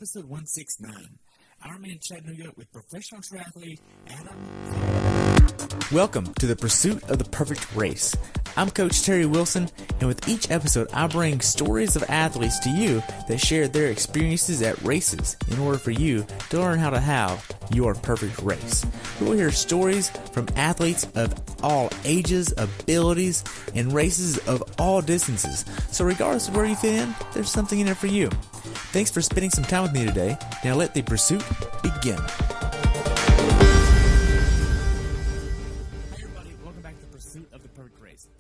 episode 169, IRONMAN Chattanooga with professional triathlete Adam Feigh. Welcome to the pursuit of the perfect race. I'm Coach Terry Wilson, and with each episode, I bring stories of athletes to you that share their experiences at races in order for you to learn how to have your perfect race. We will hear stories from athletes of all ages, abilities, and races of all distances. So regardless of where you fit in, there's something in it for you. Thanks for spending some time with me today. Now let the pursuit begin.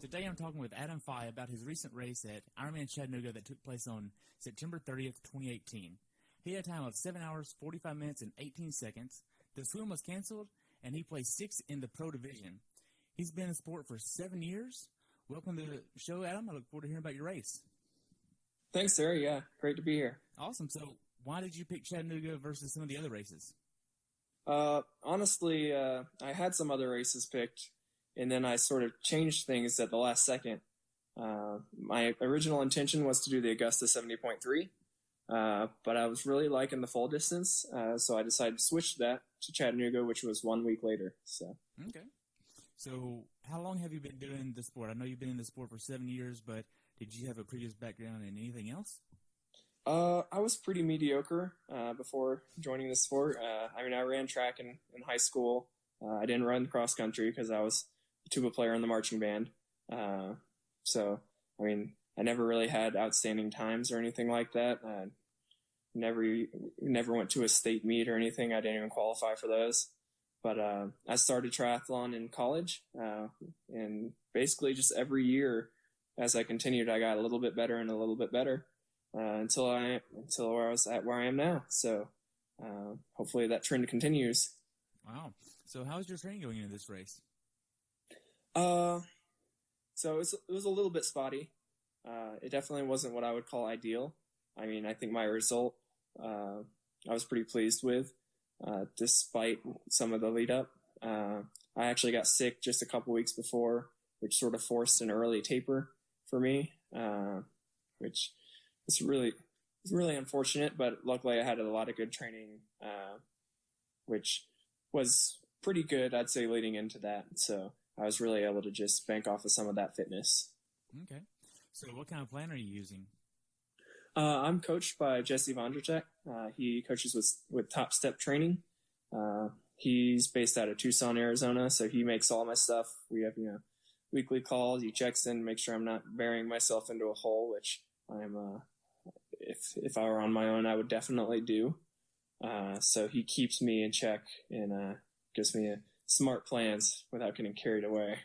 Today I'm talking with Adam Feigh about his recent race at IRONMAN Chattanooga that took place on September 30th, 2018. He had a time of 7 hours, 45 minutes, and 18 seconds. The swim was canceled, and he placed 6th in the pro division. He's been in sport for 7 years. Welcome to the show, Adam. I look forward to hearing about your race. Thanks, sir. Yeah, great to be here. Awesome. So why did you pick Chattanooga versus some of the other races? Honestly, I had some other races picked, and then I sort of changed things at the last second. My original intention was to do the Augusta 70.3, but I was really liking the full distance, so I decided to switch that to Chattanooga, which was 1 week later. Okay. So how long have you been doing the sport? I know you've been in the sport for 7 years, but did you have a previous background in anything else? I was pretty mediocre before joining the sport. I ran track in high school. I didn't run cross country because I was a tuba player in the marching band. I never really had outstanding times or anything like that. Never went to a state meet or anything. I didn't even qualify for those. But I started triathlon in college, and basically just every year as I continued, I got a little bit better and a little bit better until I was at where I am now. So hopefully that trend continues. Wow. So how's your training going into this race? So it was a little bit spotty. It definitely wasn't what I would call ideal. I think my result, I was pretty pleased with, despite some of the lead up. I actually got sick just a couple weeks before, which sort of forced an early taper for me, which is really unfortunate, but luckily I had a lot of good training, which was pretty good, I'd say, leading into that. So I was really able to just bank off of some of that fitness. Okay. So what kind of plan are you using? I'm coached by Jesse Vondracek. He coaches with Top Step Training. He's based out of Tucson, Arizona, so he makes all my stuff. We have, weekly calls. He checks in, makes sure I'm not burying myself into a hole, which I'm, if I were on my own, I would definitely do. So he keeps me in check and gives me smart plans without getting carried away.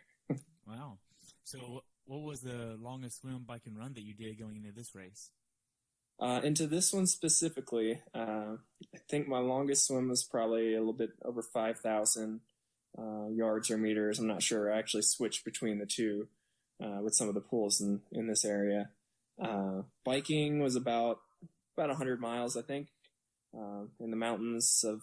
Wow. So what was the longest swim, bike, and run that you did going into this race? Into this one specifically, I think my longest swim was probably a little bit over 5,000 yards or meters. I'm not sure. I actually switched between the two with some of the pools in this area. Biking was about 100 miles, I think, in the mountains of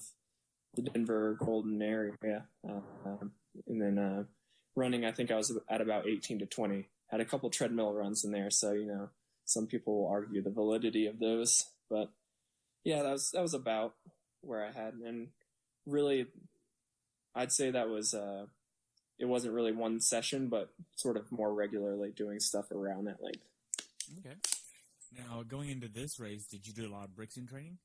the Denver Golden area. And then running, I think I was at about 18 to 20. Had a couple treadmill runs in there, so, some people will argue the validity of those. But, yeah, that was about where I had. And really, I'd say that was it wasn't really one session, but sort of more regularly doing stuff around that length. Okay. Now, going into this race, did you do a lot of Brixton training?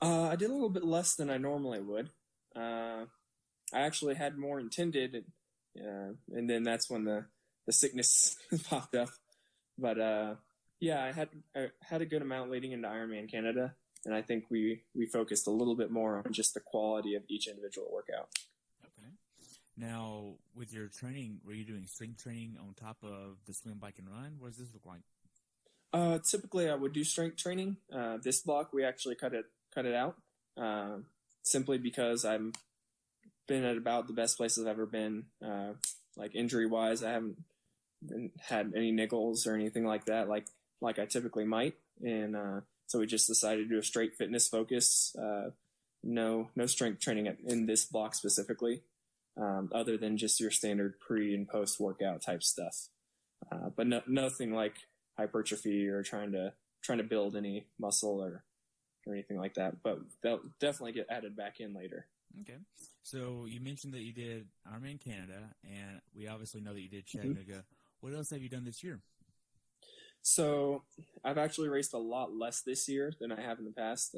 I did a little bit less than I normally would. I actually had more intended, and then that's when the sickness popped up. But yeah, I had a good amount leading into Ironman Canada, and I think we focused a little bit more on just the quality of each individual workout. Okay. Now, with your training, were you doing strength training on top of the swim, bike, and run? What does this look like? Typically, I would do strength training. This block, we actually cut it out, simply because I've been at about the best place I've ever been. Like injury-wise, I haven't had any niggles or anything like that, like I typically might. And so we just decided to do a straight fitness focus. No strength training in this block specifically, other than just your standard pre and post workout type stuff. But nothing like hypertrophy or trying to build any muscle or or anything like that, but they'll definitely get added back in later. Okay. So you mentioned that you did Ironman Canada, and we obviously know that you did Chattanooga. Mm-hmm. What else have you done this year? So I've actually raced a lot less this year than I have in the past.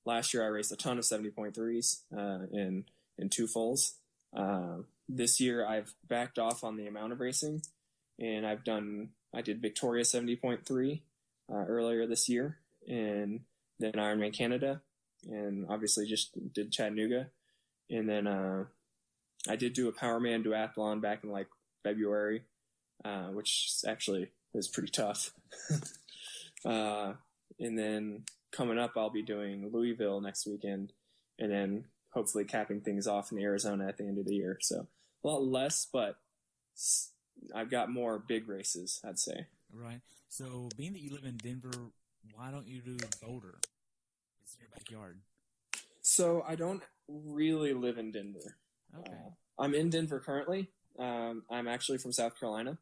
Last year I raced a ton of 70.3s in two fulls. This year I've backed off on the amount of racing, and I did Victoria 70.3 earlier this year, and then Ironman Canada, and obviously just did Chattanooga. And then I did do a Powerman duathlon back in like February, which actually was pretty tough. And then coming up, I'll be doing Louisville next weekend, and then hopefully capping things off in Arizona at the end of the year. So a lot less, but I've got more big races, I'd say. Right. So being that you live in Denver, why don't you do Boulder? It's in your backyard. So I don't really live in Denver. Okay. I'm in Denver currently. I'm actually from South Carolina,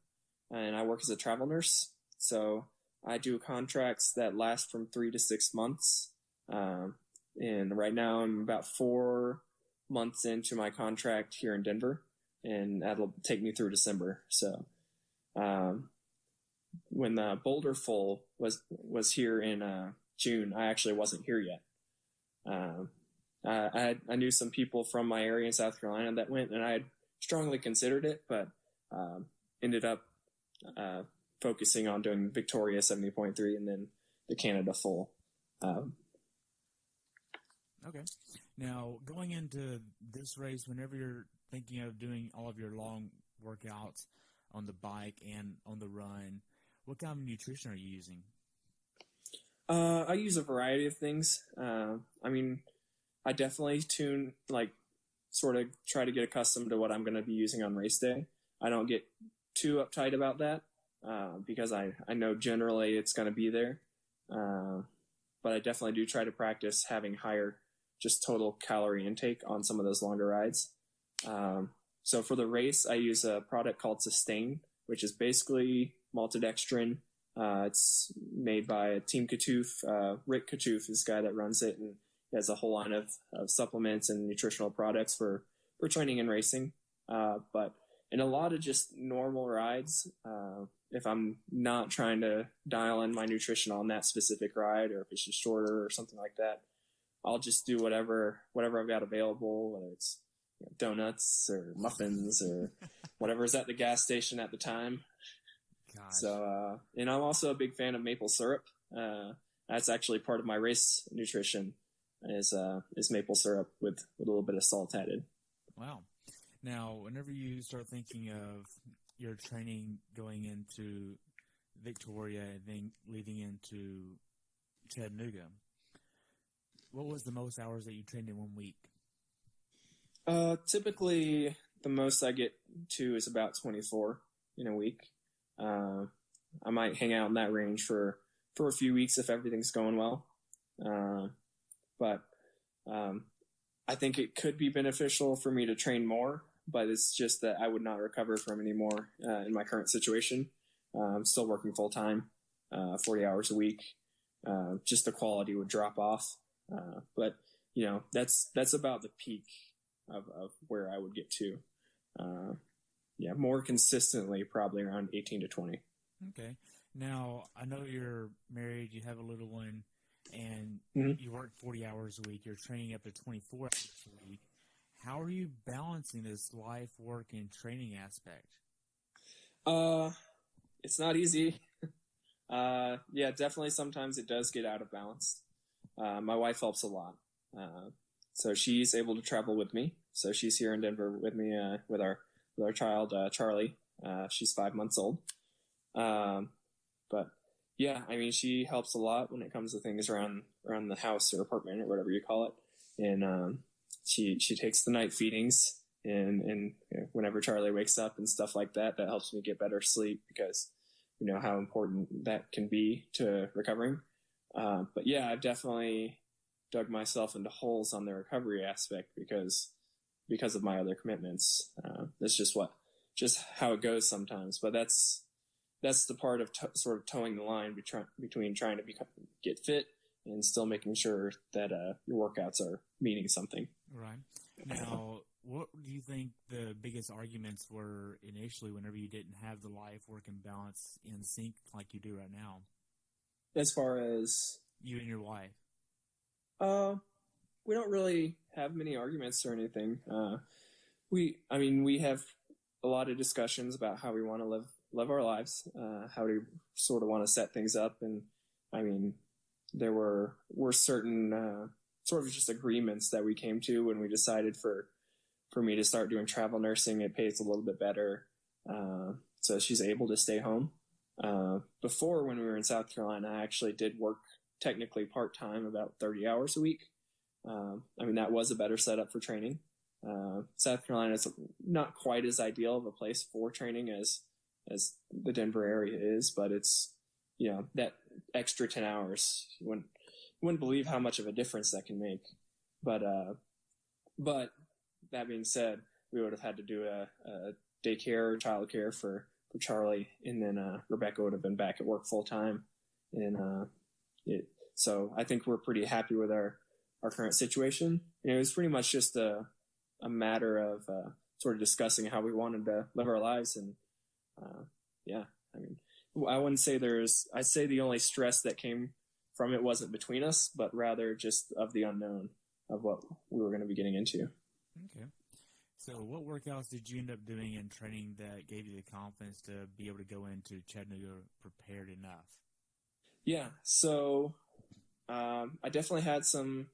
and I work as a travel nurse. So I do contracts that last from 3 to 6 months. And right now I'm about 4 months into my contract here in Denver, and that'll take me through December. So when the Boulder Full was here in June, I actually wasn't here yet. I knew some people from my area in South Carolina that went, and I had strongly considered it, but ended up focusing on doing Victoria 70.3 and then the Canada Full. Okay. Now, going into this race, whenever you're thinking of doing all of your long workouts on the bike and on the run, what kind of nutrition are you using? I use a variety of things. I definitely sort of try to get accustomed to what I'm going to be using on race day. I don't get too uptight about that because I know generally it's going to be there. But I definitely do try to practice having higher just total calorie intake on some of those longer rides. So for the race, I use a product called Sustain, which is basically maltodextrin. It's made by Team Katouf. Rick Katouf is the guy that runs it, and he has a whole line of supplements and nutritional products for training and racing. But in a lot of just normal rides, if I'm not trying to dial in my nutrition on that specific ride, or if it's just shorter or something like that, I'll just do whatever I've got available, whether it's donuts or muffins or whatever's at the gas station at the time. Gosh. So, and I'm also a big fan of maple syrup. That's actually part of my race nutrition is maple syrup with a little bit of salt added. Wow. Now, whenever you start thinking of your training going into Victoria and then leading into Chattanooga, what was the most hours that you trained in 1 week? Typically, the most I get to is about 24 in a week. I might hang out in that range for a few weeks if everything's going well. But I think it could be beneficial for me to train more, but it's just that I would not recover from any more in my current situation. I'm still working full time, 40 hours a week. Just the quality would drop off. But that's about the peak of where I would get to. More consistently, probably around 18 to 20. Okay. Now, I know you're married, you have a little one, and you work 40 hours a week. You're training up to 24 hours a week. How are you balancing this life, work, and training aspect? It's not easy. Definitely sometimes it does get out of balance. My wife helps a lot. So she's able to travel with me. So she's here in Denver with me, with our child, Charlie. She's 5 months old. But yeah, she helps a lot when it comes to things around the house or apartment or whatever you call it. And, she takes the night feedings and whenever Charlie wakes up and stuff like that, that helps me get better sleep because we know how important that can be to recovering. But yeah, I've definitely dug myself into holes on the recovery aspect because of my other commitments. That's just how it goes sometimes. But that's the part of sort of towing the line between trying to get fit and still making sure that your workouts are meaning something. Right. Now, what do you think the biggest arguments were initially whenever you didn't have the life, work, and balance in sync like you do right now? As far as you and your wife? We don't really have many arguments or anything. We have a lot of discussions about how we want to live our lives, how we sort of want to set things up. And I mean, there were certain sort of just agreements that we came to when we decided for me to start doing travel nursing. It pays a little bit better, so she's able to stay home. Before, when we were in South Carolina, I actually did work technically part-time, about 30 hours a week. That was a better setup for training. South Carolina is not quite as ideal of a place for training as the Denver area is, but it's, that extra 10 hours, you wouldn't believe how much of a difference that can make. But that being said, we would have had to do a daycare or childcare for Charlie, and then Rebecca would have been back at work full time. And so I think we're pretty happy with our current situation. And it was pretty much just a matter of sort of discussing how we wanted to live our lives. And I wouldn't say I'd say the only stress that came from it wasn't between us, but rather just of the unknown of what we were going to be getting into. Okay. So what workouts did you end up doing in training that gave you the confidence to be able to go into Chattanooga prepared enough? Yeah. So I definitely had some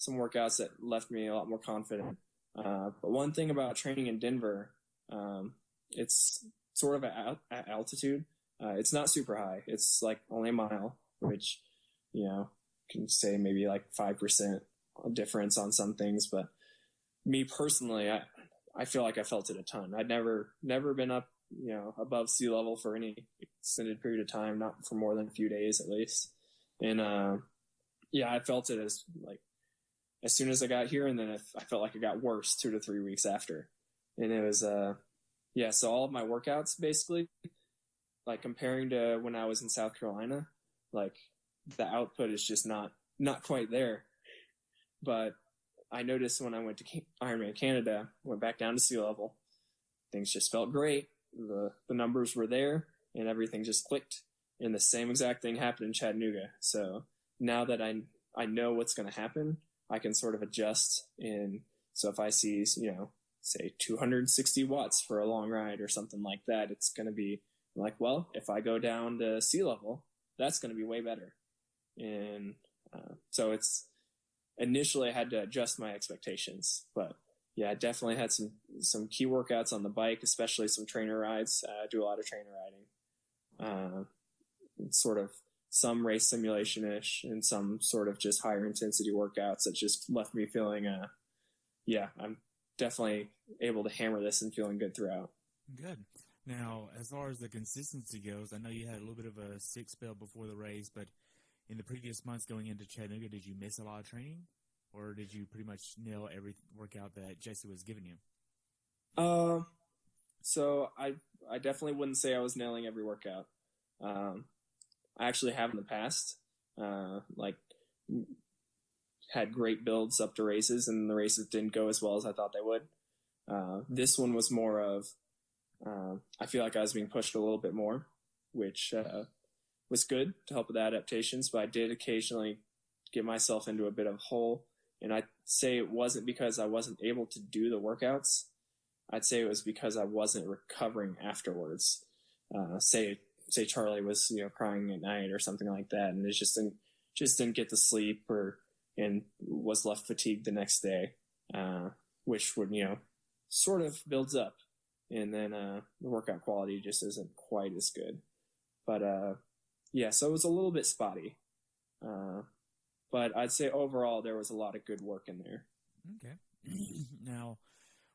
workouts that left me a lot more confident. But one thing about training in Denver, it's sort of at altitude. It's not super high. It's like only a mile, which, can say maybe like 5% difference on some things. But me personally, I feel like I felt it a ton. I'd never been up, above sea level for any extended period of time, not for more than a few days at least. And I felt it as soon as I got here, and then I felt like it got worse 2 to 3 weeks after. And it was so all of my workouts basically, like comparing to when I was in South Carolina, like the output is just not quite there. But I noticed when I went to Ironman Canada, went back down to sea level, things just felt great. The numbers were there and everything just clicked. And the same exact thing happened in Chattanooga. So now that I know what's going to happen, I can sort of adjust. And so if I see, say 260 watts for a long ride or something like that, it's going to be like, well, if I go down to sea level, that's going to be way better. And so initially I had to adjust my expectations, but yeah, I definitely had some key workouts on the bike, especially some trainer rides. I do a lot of trainer riding, sort of some race simulation-ish and some sort of just higher intensity workouts that just left me feeling, I'm definitely able to hammer this and feeling good throughout. Good. Now, as far as the consistency goes, I know you had a little bit of a sick spell before the race, but in the previous months going into Chattanooga, did you miss a lot of training, or did you pretty much nail every workout that Jesse was giving you? So I definitely wouldn't say I was nailing every workout. I actually have in the past, had great builds up to races, and the races didn't go as well as I thought they would. This one was more of, I feel like I was being pushed a little bit more, which was good to help with adaptations, but I did occasionally get myself into a bit of a hole. And I'd say it wasn't because I wasn't able to do the workouts. I'd say it was because I wasn't recovering afterwards. Say Charlie was, crying at night or something like that, and it just didn't get to sleep and was left fatigued the next day, which would, sort of builds up. And then the workout quality just isn't quite as good. But so it was a little bit spotty. But I'd say overall there was a lot of good work in there. Okay. Now,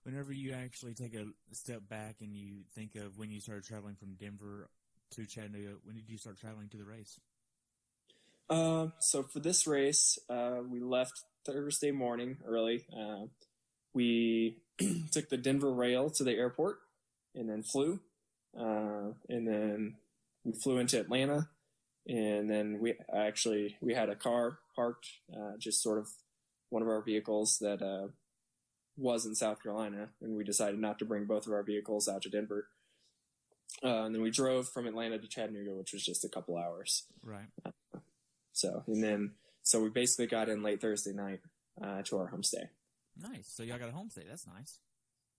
whenever you actually take a step back and you think of when you started traveling from Denver to Chattanooga, when did you start traveling to the race? So for this race, we left Thursday morning early. We took the Denver rail to the airport and then flew. And then we flew into Atlanta. And then we had a car parked, just sort of one of our vehicles that was in South Carolina, and we decided not to bring both of our vehicles out to Denver. And then we drove from Atlanta to Chattanooga, which was just a couple hours. Right. So we basically got in late Thursday night to our homestay. Nice. So y'all got a homestay. That's nice.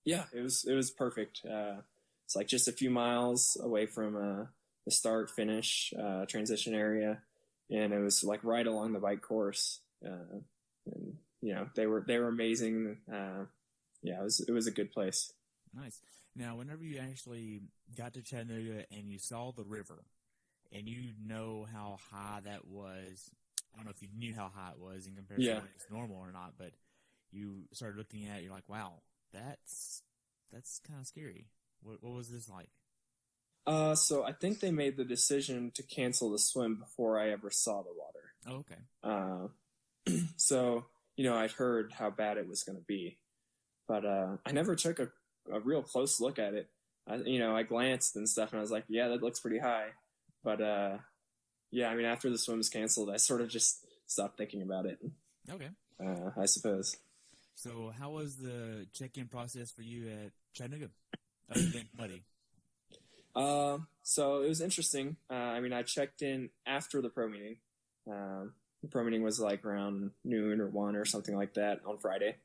Yeah, it was perfect. It's like just a few miles away from the start finish transition area, and it was like right along the bike course. And they were amazing. It was a good place. Nice. Now, whenever you actually got to Chattanooga and you saw the river, and you know how high that was, I don't know if you knew how high it was in comparison to what's normal or not, but you started looking at it, you're like, wow, that's kind of scary. What was this like? So I think they made the decision to cancel the swim before I ever saw the water. Oh, okay. So, I'd heard how bad it was going to be, but I never took a real close look at it. I glanced and stuff, and I was like, yeah, that looks pretty high. But, after the swim was canceled, I sort of just stopped thinking about it. Okay. I suppose. So how was the check-in process for you at Chattanooga? Other than muddy. So it was interesting. I checked in after the pro meeting. The pro meeting was like around noon or 1 or something like that on Friday.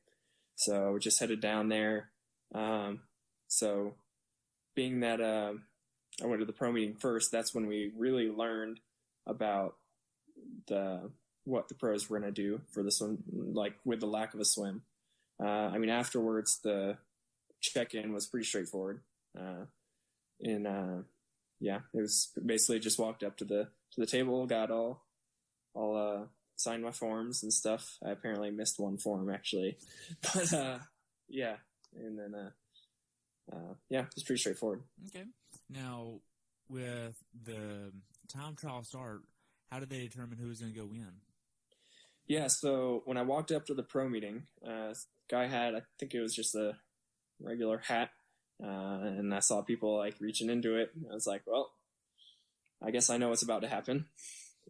So we just headed down there. So being that I went to the pro meeting first, that's when we really learned about what the pros were going to do for the swim, like with the lack of a swim. Afterwards, the check-in was pretty straightforward. It was basically just walked up to the table, got all signed my forms and stuff. I apparently missed one form actually, but and then it was pretty straightforward. Okay. Now, with the time trial start, how did they determine who was going to go in? Yeah, so when I walked up to the pro meeting, guy had, I think it was just a regular hat, and I saw people like reaching into it. I was like, well, I guess I know what's about to happen.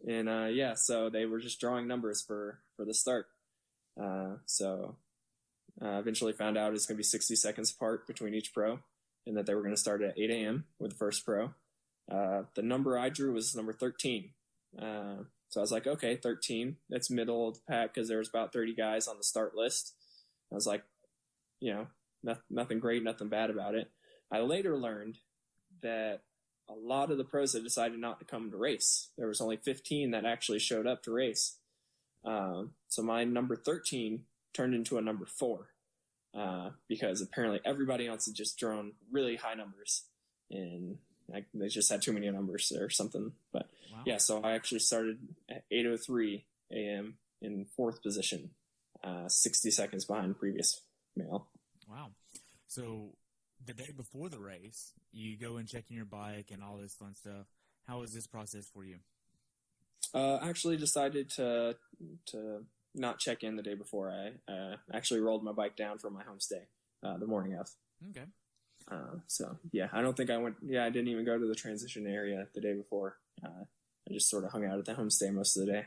And so they were just drawing numbers for the start. Eventually found out it's going to be 60 seconds apart between each pro, and that they were going to start at 8 a.m. with the first pro. The number I drew was number 13. So I was like, okay, 13, that's middle of the pack because there was about 30 guys on the start list. I was like, nothing great, nothing bad about it. I later learned that a lot of the pros had decided not to come to race. There was only 15 that actually showed up to race. So my number 13 turned into a number 4 because apparently everybody else had just drawn really high numbers, and they just had too many numbers or something. But wow. So I actually started at 8:03 a.m. in 4th position, 60 seconds behind the previous male. Wow. So the day before the race, you go and check in your bike and all this fun stuff. How was this process for you? I actually decided to not check in the day before. I actually rolled my bike down from my homestay the morning of. Okay. I don't think I went. Yeah, I didn't even go to the transition area the day before. I just sort of hung out at the homestay most of the day.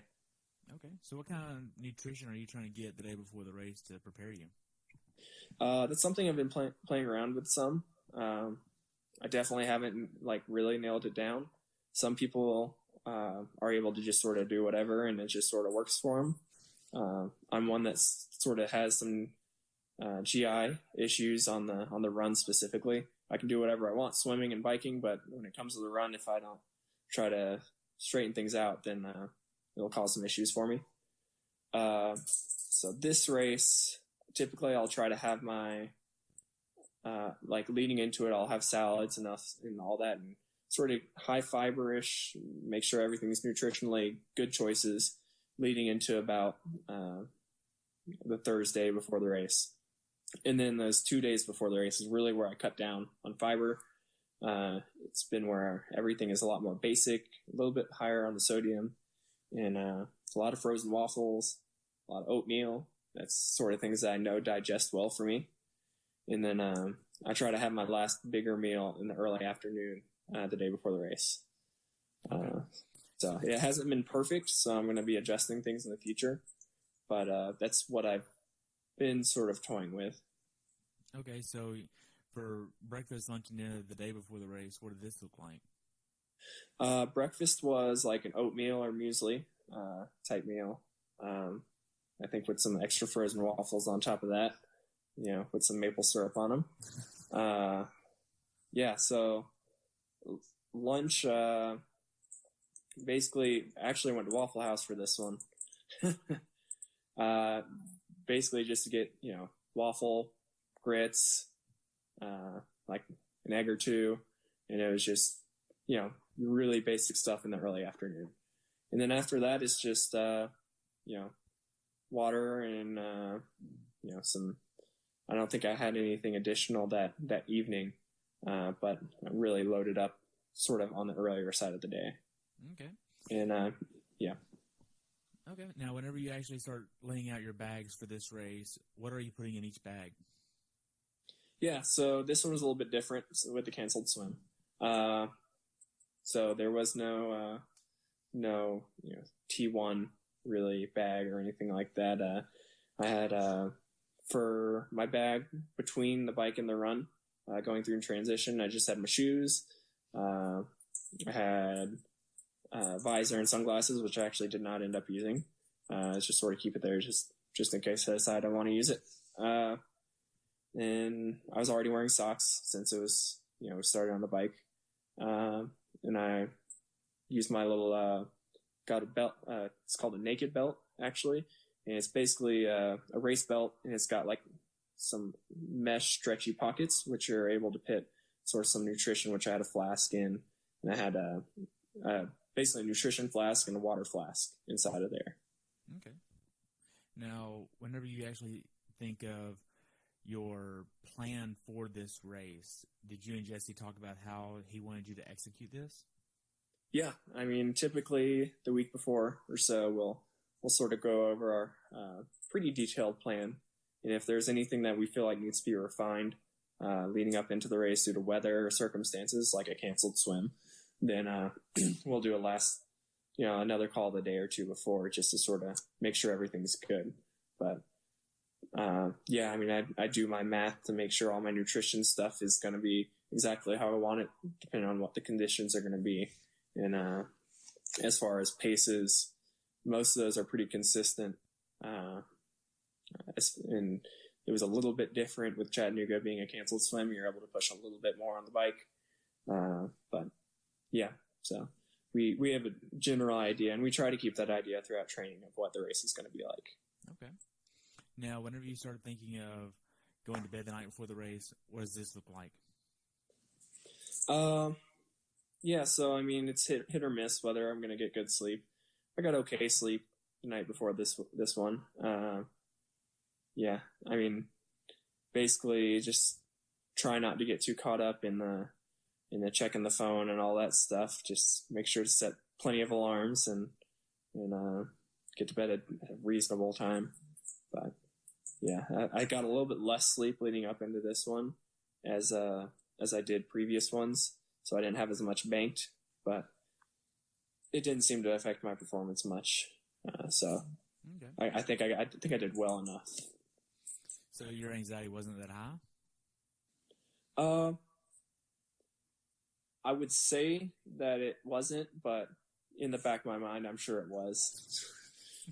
Okay. So what kind of nutrition are you trying to get the day before the race to prepare you? That's something I've been playing around with some. I definitely haven't really nailed it down. Some people are able to just sort of do whatever, and it just sort of works for them. I'm one that sort of has some GI issues on the run specifically. I can do whatever I want swimming and biking, but when it comes to the run, if I don't try to straighten things out, then it'll cause some issues for me. So this race, typically I'll try to have my leading into it, I'll have salads and all that, and sort of high fiber-ish, make sure everything's nutritionally good choices leading into about the Thursday before the race. And then those 2 days before the race is really where I cut down on fiber. It's been where everything is a lot more basic, a little bit higher on the sodium, and a lot of frozen waffles, a lot of oatmeal. That's sort of things that I know digest well for me. And then I try to have my last bigger meal in the early afternoon the day before the race. So it hasn't been perfect, so I'm going to be adjusting things in the future. But that's what I've been sort of toying with. Okay, so for breakfast, lunch, and dinner the day before the race, what did this look like? Breakfast was like an oatmeal or muesli type meal. I think with some extra frozen waffles on top of that, with some maple syrup on them. So lunch, basically, actually went to Waffle House for this one. Basically just to get, waffle, grits, like an egg or two. And it was just, really basic stuff in the early afternoon. And then after that, it's just, water and, some, I don't think I had anything additional that evening, but I really loaded up sort of on the earlier side of the day. Okay. And, Okay. Now, whenever you actually start laying out your bags for this race, what are you putting in each bag? Yeah, so this one was a little bit different with the canceled swim. So there was no T1 really bag or anything like that. I had, for my bag between the bike and the run, going through in transition, I just had my shoes. I had visor and sunglasses, which I actually did not end up using. It's just sort of keep it there just in case I decide I want to use it. And I was already wearing socks since it was, started on the bike. And I used my little, got a belt, it's called a naked belt, actually. And it's basically a race belt, and it's got like some mesh stretchy pockets, which are able to fit sort of some nutrition, which I had a flask in. And I had basically a nutrition flask and a water flask inside of there. Okay. Now, whenever you actually think of your plan for this race, did you and Jesse talk about how he wanted you to execute this? Yeah, I mean, typically the week before or so, we'll sort of go over our pretty detailed plan, and if there's anything that we feel like needs to be refined leading up into the race due to weather or circumstances, like a canceled swim, then we'll do another call the day or two before, just to sort of make sure everything's good. But I mean, I do my math to make sure all my nutrition stuff is going to be exactly how I want it, depending on what the conditions are going to be. And as far as paces, most of those are pretty consistent. And it was a little bit different with Chattanooga being a canceled swim. You're able to push a little bit more on the bike. But yeah, so we have a general idea, and we try to keep that idea throughout training of what the race is going to be like. Okay. Now, whenever you started thinking of going to bed the night before the race, what does this look like? Yeah, so I mean, it's hit or miss whether I'm going to get good sleep. I got okay sleep the night before this one. I mean, basically just try not to get too caught up in the checking the phone and all that stuff. Just make sure to set plenty of alarms and get to bed at a reasonable time. But yeah, I got a little bit less sleep leading up into this one as I did previous ones, so I didn't have as much banked, but it didn't seem to affect my performance much. So okay. I think I did well enough. So your anxiety wasn't that high? I would say that it wasn't, but in the back of my mind, I'm sure it was.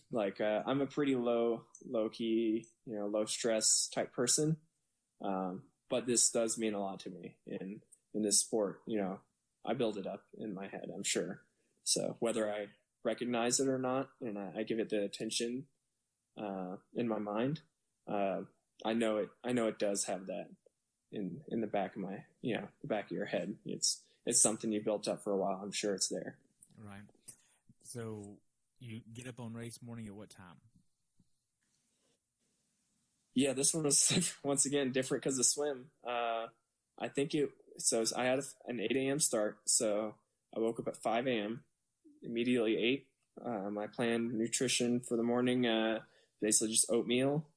Like, I'm a pretty low key, low stress type person. But this does mean a lot to me in this sport. I build it up in my head, I'm sure. So whether I recognize it or not, and I give it the attention, in my mind, I know it does have that in the back of my, the back of your head. It's something you built up for a while. I'm sure it's there. Right. So you get up on race morning at what time? Yeah, this one was once again different because of swim. I think I had an 8 a.m. start, so I woke up at 5 a.m. immediately ate. I planned nutrition for the morning, basically just oatmeal.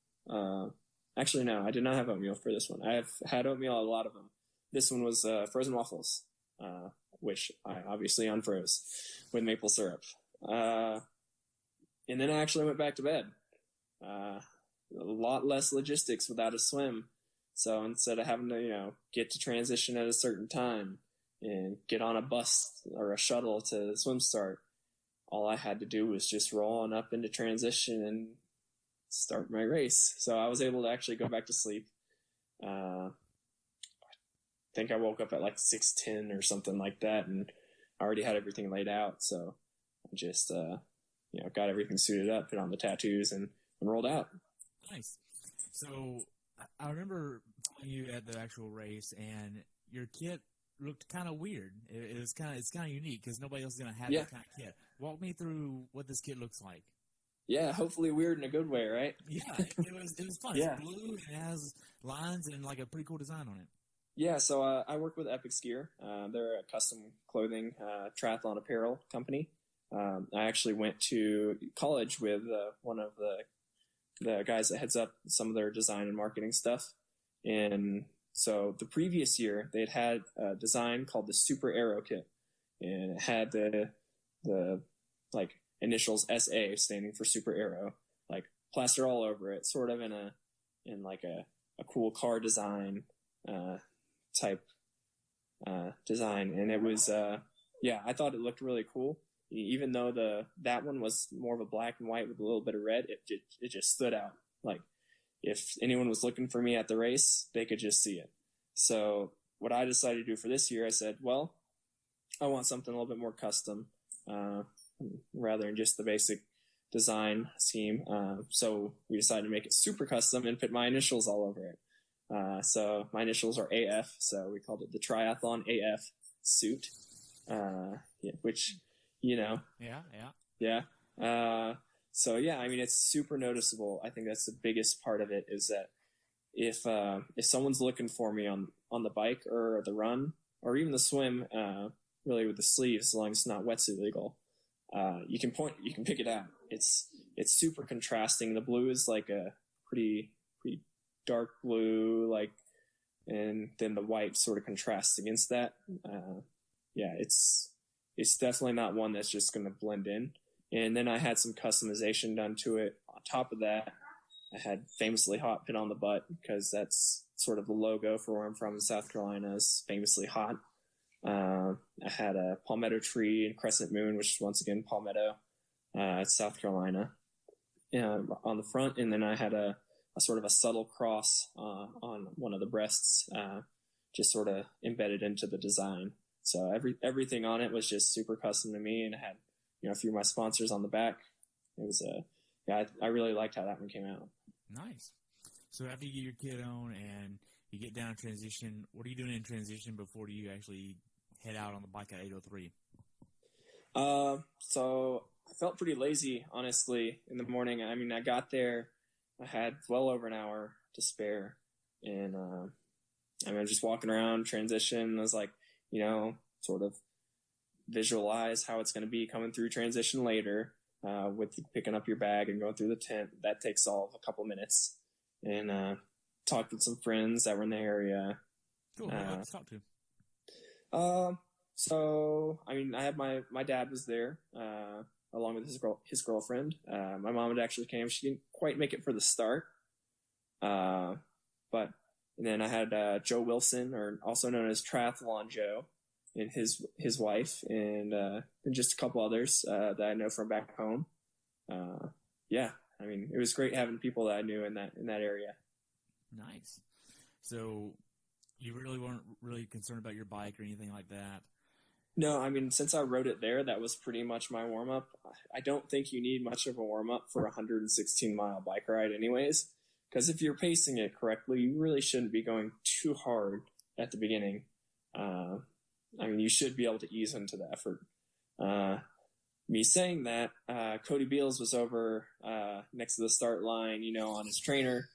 Actually, no, I did not have oatmeal for this one. I have had oatmeal, a lot of them. This one was frozen waffles. which I obviously unfroze with maple syrup. And then I actually went back to bed. A lot less logistics without a swim. So instead of having to, get to transition at a certain time and get on a bus or a shuttle to the swim start, all I had to do was just roll on up into transition and start my race. So I was able to actually go back to sleep. I think I woke up at like 6:10 or something like that, and I already had everything laid out. So I just, got everything suited up, put on the tattoos, and rolled out. Nice. So I remember following you at the actual race, and your kit looked kind of weird. It's kind of unique because nobody else is going to have that kind of kit. Walk me through what this kit looks like. Yeah, hopefully weird in a good way, right? Yeah, it was fun. Yeah. It's blue and it has lines and like a pretty cool design on it. Yeah, so I work with Epic Gear. They're a custom clothing triathlon apparel company. I actually went to college with one of the guys that heads up some of their design and marketing stuff. And so the previous year, they'd had a design called the Super Aero Kit. And it had the like initials SA standing for Super Aero, like plastered all over it, sort of in like a cool car design type design. And it was I thought it looked really cool. Even though that one was more of a black and white with a little bit of red, it just stood out. Like if anyone was looking for me at the race, they could just see it. So what I decided to do for this year, I said, well, I want something a little bit more custom, rather than just the basic design scheme. So we decided to make it super custom and put my initials all over it. So my initials are AF, so we called it the Triathlon AF suit, which, Yeah. So yeah, I mean, it's super noticeable. I think that's the biggest part of it, is that if someone's looking for me on the bike or the run or even the swim, really with the sleeves, as long as it's not wetsuit legal, you can pick it out. It's super contrasting. The blue is like a pretty dark blue, and then the white sort of contrasts against that. It's definitely not one that's just going to blend in. And then I had some customization done to it. On top of that, I had famously hot pin on the butt, because that's sort of the logo for where I'm from in South Carolina, is famously hot. I had a palmetto tree and crescent moon, which is once again palmetto, South Carolina, on the front. And then I had a sort of a subtle cross on one of the breasts, just sort of embedded into the design. So everything on it was just super custom to me, and it had, a few of my sponsors on the back. It was I really liked how that one came out. Nice. So after you get your kit on and you get down in transition, what are you doing in transition before you actually head out on the bike at 8:03? So I felt pretty lazy, honestly, in the morning. I mean, I got there, I had well over an hour to spare, and I'm just walking around transition. I was like, sort of visualize how it's going to be coming through transition later, with picking up your bag and going through the tent. That takes all of a couple minutes, and talked with some friends that were in the area. Cool. Let's talk to. So, I mean, I had my dad was there, along with his girlfriend. My mom had actually came. She didn't quite make it for the start. And then I had, Joe Wilson, or also known as Triathlon Joe, and his wife, and just a couple others, that I know from back home. I mean, it was great having people that I knew in that area. Nice. So you really weren't really concerned about your bike or anything like that? No, I mean, since I rode it there, that was pretty much my warm-up. I don't think you need much of a warm-up for a 116-mile bike ride anyways, because if you're pacing it correctly, you really shouldn't be going too hard at the beginning. I mean, you should be able to ease into the effort. Me saying that, Cody Beals was over next to the start line, on his trainer,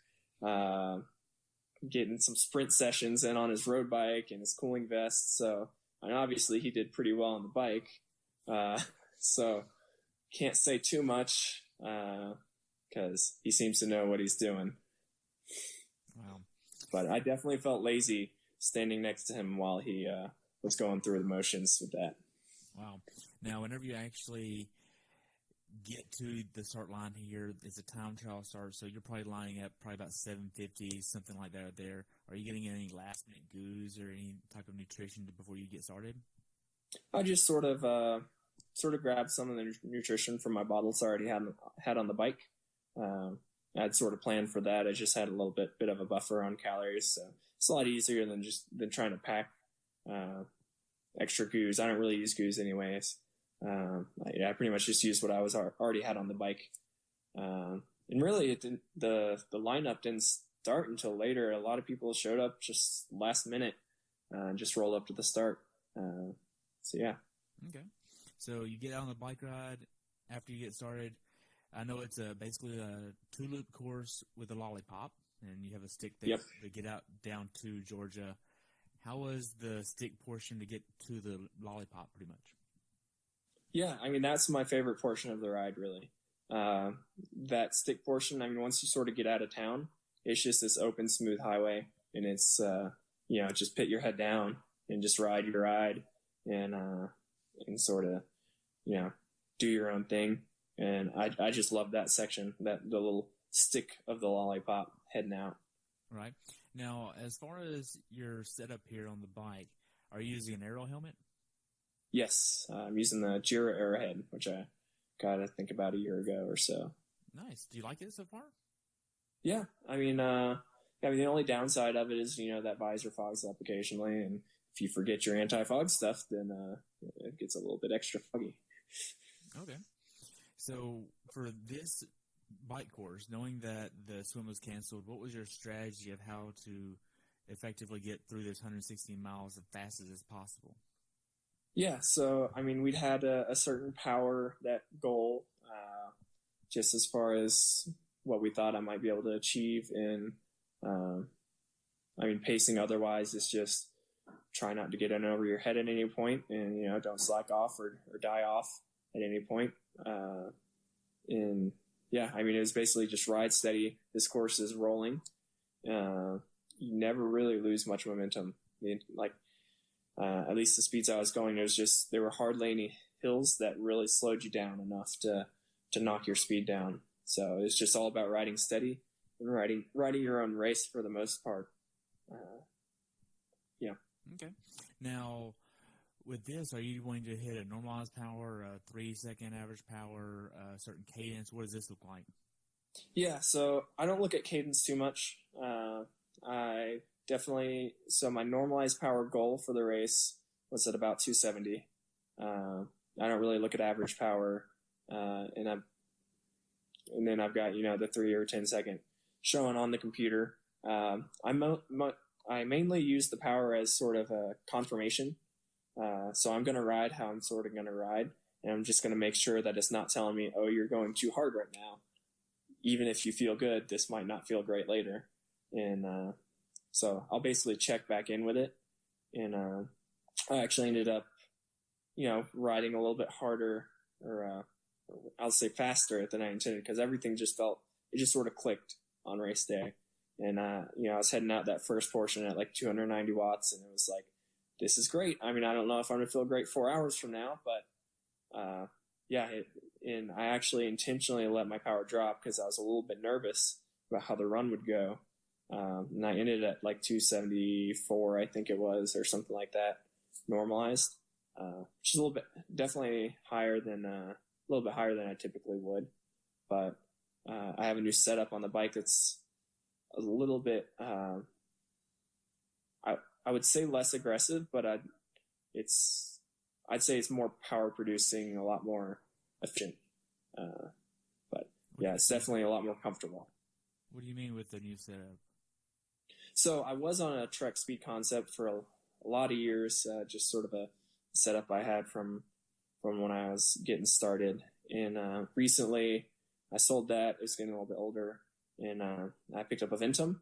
getting some sprint sessions in on his road bike and his cooling vest. So, and obviously he did pretty well on the bike. So can't say too much, because he seems to know what he's doing. Wow. But I definitely felt lazy standing next to him while he was going through the motions with that. Wow. Now, whenever you actually get to the start line here, it's a time trial start, so you're probably lining up probably about 7:50, something like that there. Are you getting any last-minute goos or any type of nutrition before you get started? I just sort of grabbed some of the nutrition from my bottles I already had on the bike. I'd sort of planned for that. I just had a little bit of a buffer on calories, so it's a lot easier than trying to pack extra goos. I don't really use goos anyways. I pretty much just used what I was already had on the bike. And really, the lineup didn't start until later. A lot of people showed up just last minute, just rolled up to the start. So yeah. Okay. So you get out on the bike ride after you get started. I know it's basically a 2-loop course with a lollipop, and you have a stick there to get out down to Georgia. How was the stick portion to get to the lollipop, pretty much? Yeah, I mean, that's my favorite portion of the ride, really. That stick portion, I mean, once you sort of get out of town, it's just this open, smooth highway, and it's, just put your head down and just ride your ride and sort of, do your own thing. And I just love that section, the little stick of the lollipop heading out. Right. Now, as far as your setup here on the bike, are you using an aero helmet? Yes, I'm using the Jira Arrowhead, which I got, I think, about a year ago or so. Nice. Do you like it so far? Yeah. I mean, the only downside of it is, that visor fogs up occasionally, and if you forget your anti-fog stuff, then it gets a little bit extra foggy. Okay. So for this bike course, knowing that the swim was canceled, what was your strategy of how to effectively get through this 116 miles as fast as possible? Yeah, so, I mean, we'd had a certain power, that goal, just as far as what we thought I might be able to achieve. And, pacing otherwise is just try not to get in over your head at any point and, don't slack off or die off at any point. It was basically just ride steady. This course is rolling. You never really lose much momentum. At least the speeds I was going, there were hardly any hills that really slowed you down enough to knock your speed down. So it's just all about riding steady and riding your own race for the most part. Okay. Now, with this, are you going to hit a normalized power, a 3-second average power, a certain cadence? What does this look like? Yeah, so I don't look at cadence too much. So my normalized power goal for the race was at about 270. I don't really look at average power, and then I've got, the 3 or 10 second showing on the computer. I mainly use the power as sort of a confirmation. So I'm going to ride how I'm sort of going to ride, and I'm just going to make sure that it's not telling me, oh, you're going too hard right now. Even if you feel good, this might not feel great later. And, so I'll basically check back in with it. And, I actually ended up, riding a little bit harder, or I'll say faster than I intended, because everything it just sort of clicked on race day. And, I was heading out that first portion at like 290 watts, and it was like, this is great. I mean, I don't know if I'm going to feel great 4 hours from now, but, and I actually intentionally let my power drop because I was a little bit nervous about how the run would go. And I ended at like 274, I think it was, or something like that, normalized, which is definitely higher than, a little bit higher than I typically would. But, I have a new setup on the bike that's a little bit, I would say less aggressive, but I'd say it's more power producing, a lot more efficient. But yeah, it's definitely a lot more comfortable. What do you mean with the new setup? So I was on a Trek Speed Concept for a lot of years, just sort of a setup I had from when I was getting started. And recently I sold that. It was getting a little bit older, and I picked up a Ventum.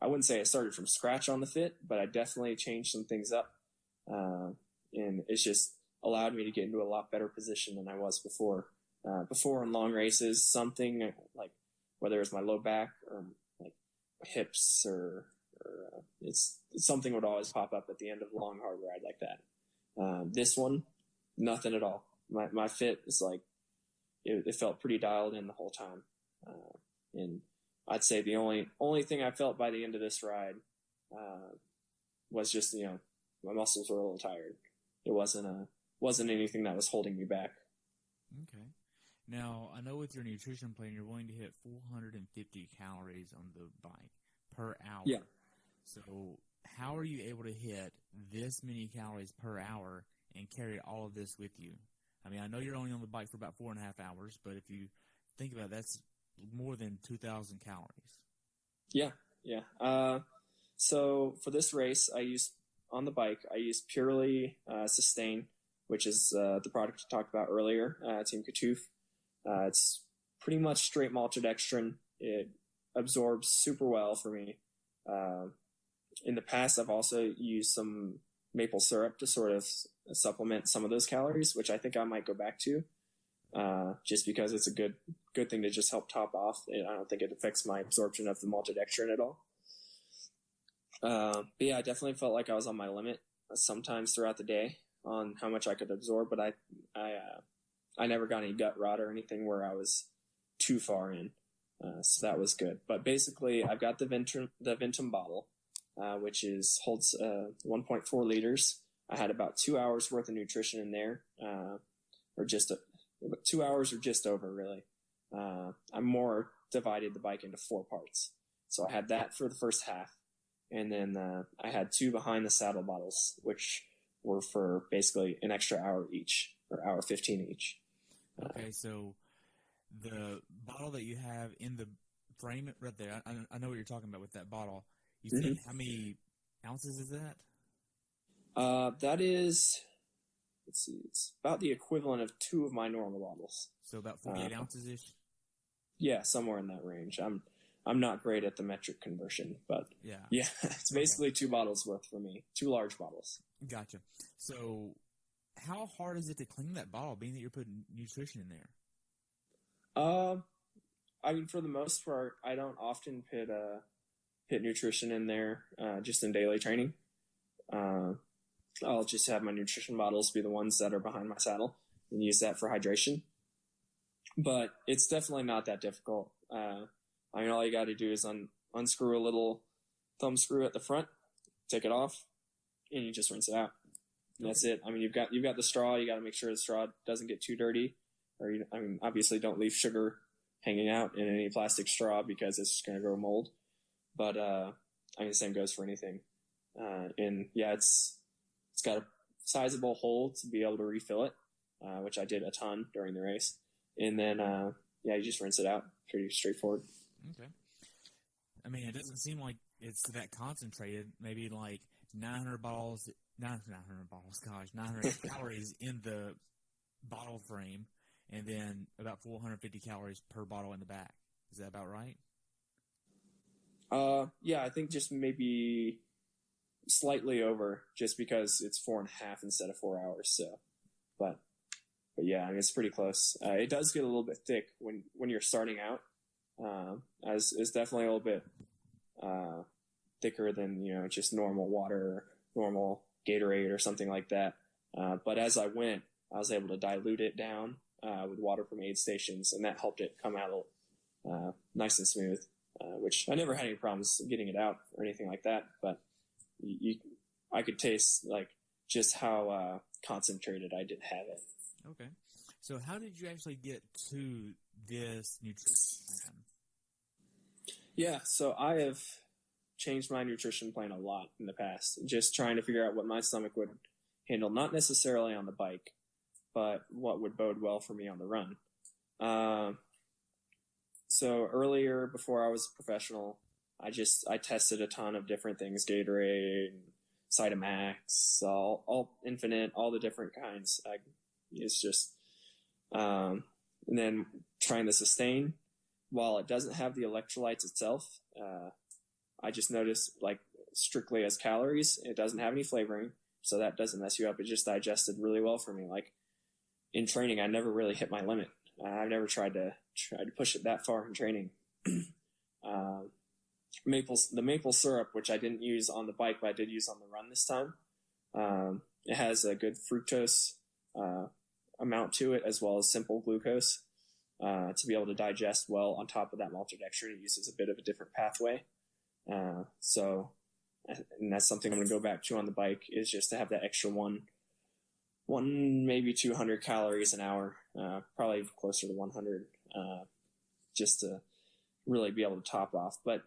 I wouldn't say I started from scratch on the fit, but I definitely changed some things up. And it's just allowed me to get into a lot better position than I was before. Before in long races, something like, whether it's my low back or like hips or something would always pop up at the end of a long, hard ride like that. This one, nothing at all. My fit is like, it felt pretty dialed in the whole time. And I'd say the only thing I felt by the end of this ride, was just, my muscles were a little tired. It wasn't anything that was holding me back. Okay. Now, I know with your nutrition plan, you're willing to hit 450 calories on the bike per hour. Yeah. So how are you able to hit this many calories per hour and carry all of this with you? I mean, I know you're only on the bike for about 4.5 hours, but if you think about it, that's more than 2,000 calories. Yeah. So for this race, I used purely Sustain, which is the product I talked about earlier, Team Katouf. It's pretty much straight maltodextrin. It absorbs super well for me. In the past, I've also used some maple syrup to sort of supplement some of those calories, which I think I might go back to, just because it's a good thing to just help top off. I don't think it affects my absorption of the maltodextrin at all. But yeah, I definitely felt like I was on my limit sometimes throughout the day on how much I could absorb, but I never got any gut rot or anything where I was too far in. So that was good. But basically, I've got the Ventum bottle, which holds 1.4 liters. I had about 2 hours worth of nutrition in there, or just 2 hours or just over, really. I more divided the bike into 4 parts. So I had that for the first half. And then I had 2 behind the saddle bottles, which were for basically an extra hour each, or hour 15 each. Okay, so the bottle that you have in the frame right there, I know what you're talking about with that bottle. You think how many ounces is that? That is, let's see, it's about the equivalent of 2 of my normal bottles. So about 48 ounces-ish? Yeah, somewhere in that range. I'm not great at the metric conversion, but yeah, it's basically 2 bottles worth for me, 2 large bottles. Gotcha. So how hard is it to clean that bottle, being that you're putting nutrition in there? I mean, for the most part, I don't often put nutrition in there, just in daily training. I'll just have my nutrition bottles be the ones that are behind my saddle and use that for hydration. But it's definitely not that difficult. I mean, all you got to do is unscrew a little thumb screw at the front, take it off, and you just rinse it out. And that's it. I mean, you've got the straw. You got to make sure the straw doesn't get too dirty, or obviously don't leave sugar hanging out in any plastic straw because it's just going to grow mold. But the same goes for anything. And yeah, it's got a sizable hole to be able to refill it, which I did a ton during the race. And then you just rinse it out. Pretty straightforward. Okay. I mean, it doesn't seem like it's that concentrated. Maybe like 900 calories in the bottle frame, and then about 450 calories per bottle in the back. Is that about right? Yeah, I think just maybe slightly over, just because it's 4.5 instead of 4 hours. So, but yeah, I mean, it's pretty close. It does get a little bit thick when you're starting out. As it's definitely a little bit thicker than just normal water, normal Gatorade or something like that. But as I went, I was able to dilute it down with water from aid stations, and that helped it come out nice and smooth. Which I never had any problems getting it out or anything like that. But I could taste like just how concentrated I did have it. Okay. So how did you actually get to this nutrition plan? Yeah, so I have changed my nutrition plan a lot in the past, just trying to figure out what my stomach would handle, not necessarily on the bike, but what would bode well for me on the run. So earlier, before I was professional, I tested a ton of different things, Gatorade, Cytomax, all Infinite, all the different kinds. It's just, and then trying the Sustain. While it doesn't have the electrolytes itself, I just noticed, like, strictly as calories, it doesn't have any flavoring, so that doesn't mess you up. It just digested really well for me. Like, in training, I never really hit my limit. I've never tried to push it that far in training. the maple syrup, which I didn't use on the bike, but I did use on the run this time. It has a good fructose amount to it, as well as simple glucose to be able to digest well. On top of that, maltodextrin, it uses a bit of a different pathway. And that's something I'm going to go back to on the bike, is just to have that extra one maybe 200 calories an hour, probably closer to 100, just to really be able to top off. But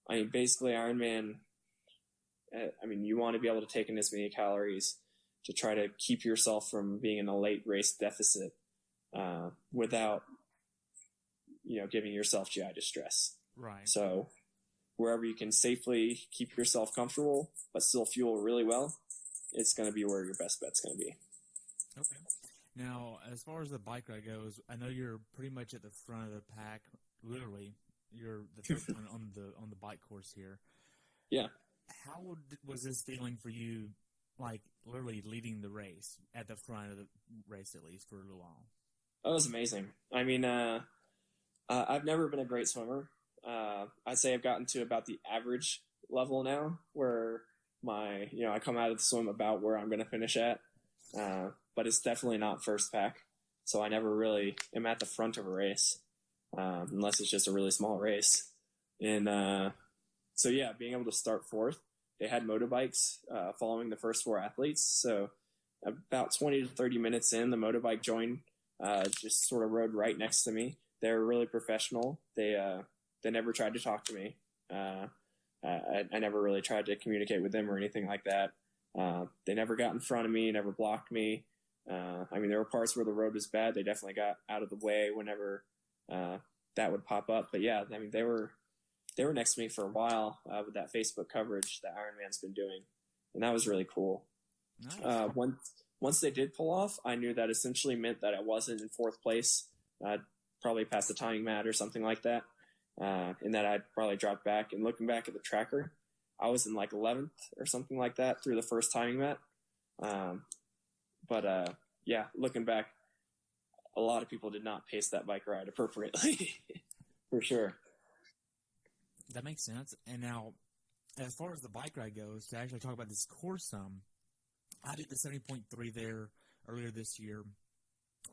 I mean, basically Ironman, I mean, you want to be able to take in as many calories to try to keep yourself from being in a late race deficit, without, giving yourself GI distress. Right. So wherever you can safely keep yourself comfortable, but still fuel really well, it's going to be where your best bet's going to be. Okay. Now, as far as the bike ride goes, I know you're pretty much at the front of the pack. Literally, you're the first one on the bike course here. Yeah. How was this feeling for you, like literally leading the race at the front of the race, at least for a little while? That was amazing. I mean, I've never been a great swimmer. I'd say I've gotten to about the average level now, where I come out of the swim about where I'm going to finish at. But it's definitely not first pack. So I never really am at the front of a race, unless it's just a really small race. And, so yeah, being able to start fourth, they had motorbikes, following the first four athletes. So about 20 to 30 minutes in, the motorbike joined, just sort of rode right next to me. They were really professional. They never tried to talk to me. I never really tried to communicate with them or anything like that. They never got in front of me, never blocked me. I mean, there were parts where the road was bad. They definitely got out of the way whenever that would pop up. But yeah, I mean, they were next to me for a while with that Facebook coverage that Ironman's been doing, and that was really cool. Nice. Once they did pull off, I knew that essentially meant that I wasn't in fourth place. I'd probably passed the timing mat or something like that, and that I'd probably dropped back. And looking back at the tracker, I was in like 11th or something like that through the first timing mat. But yeah, looking back, a lot of people did not pace that bike ride appropriately, for sure. That makes sense. And now, as far as the bike ride goes, to actually talk about this course I did the 70.3 there earlier this year.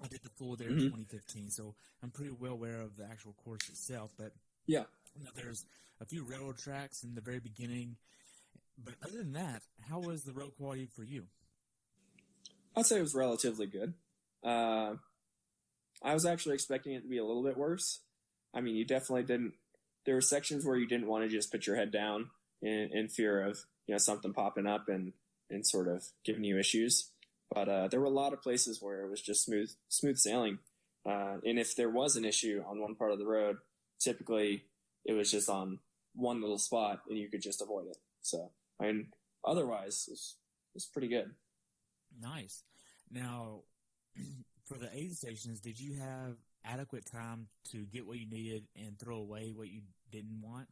I did the full there in 2015, so I'm pretty well aware of the actual course itself. But yeah, there's a few railroad tracks in the very beginning. But other than that, how was the road quality for you? I'd say it was relatively good. I was actually expecting it to be a little bit worse. I mean, you definitely didn't. There were sections where you didn't want to just put your head down in fear of something popping up and sort of giving you issues. But there were a lot of places where it was just smooth sailing. And if there was an issue on one part of the road, typically it was just on one little spot and you could just avoid it. So, I mean, otherwise it's pretty good. Nice. Now, for the aid stations, did you have adequate time to get what you needed and throw away what you didn't want?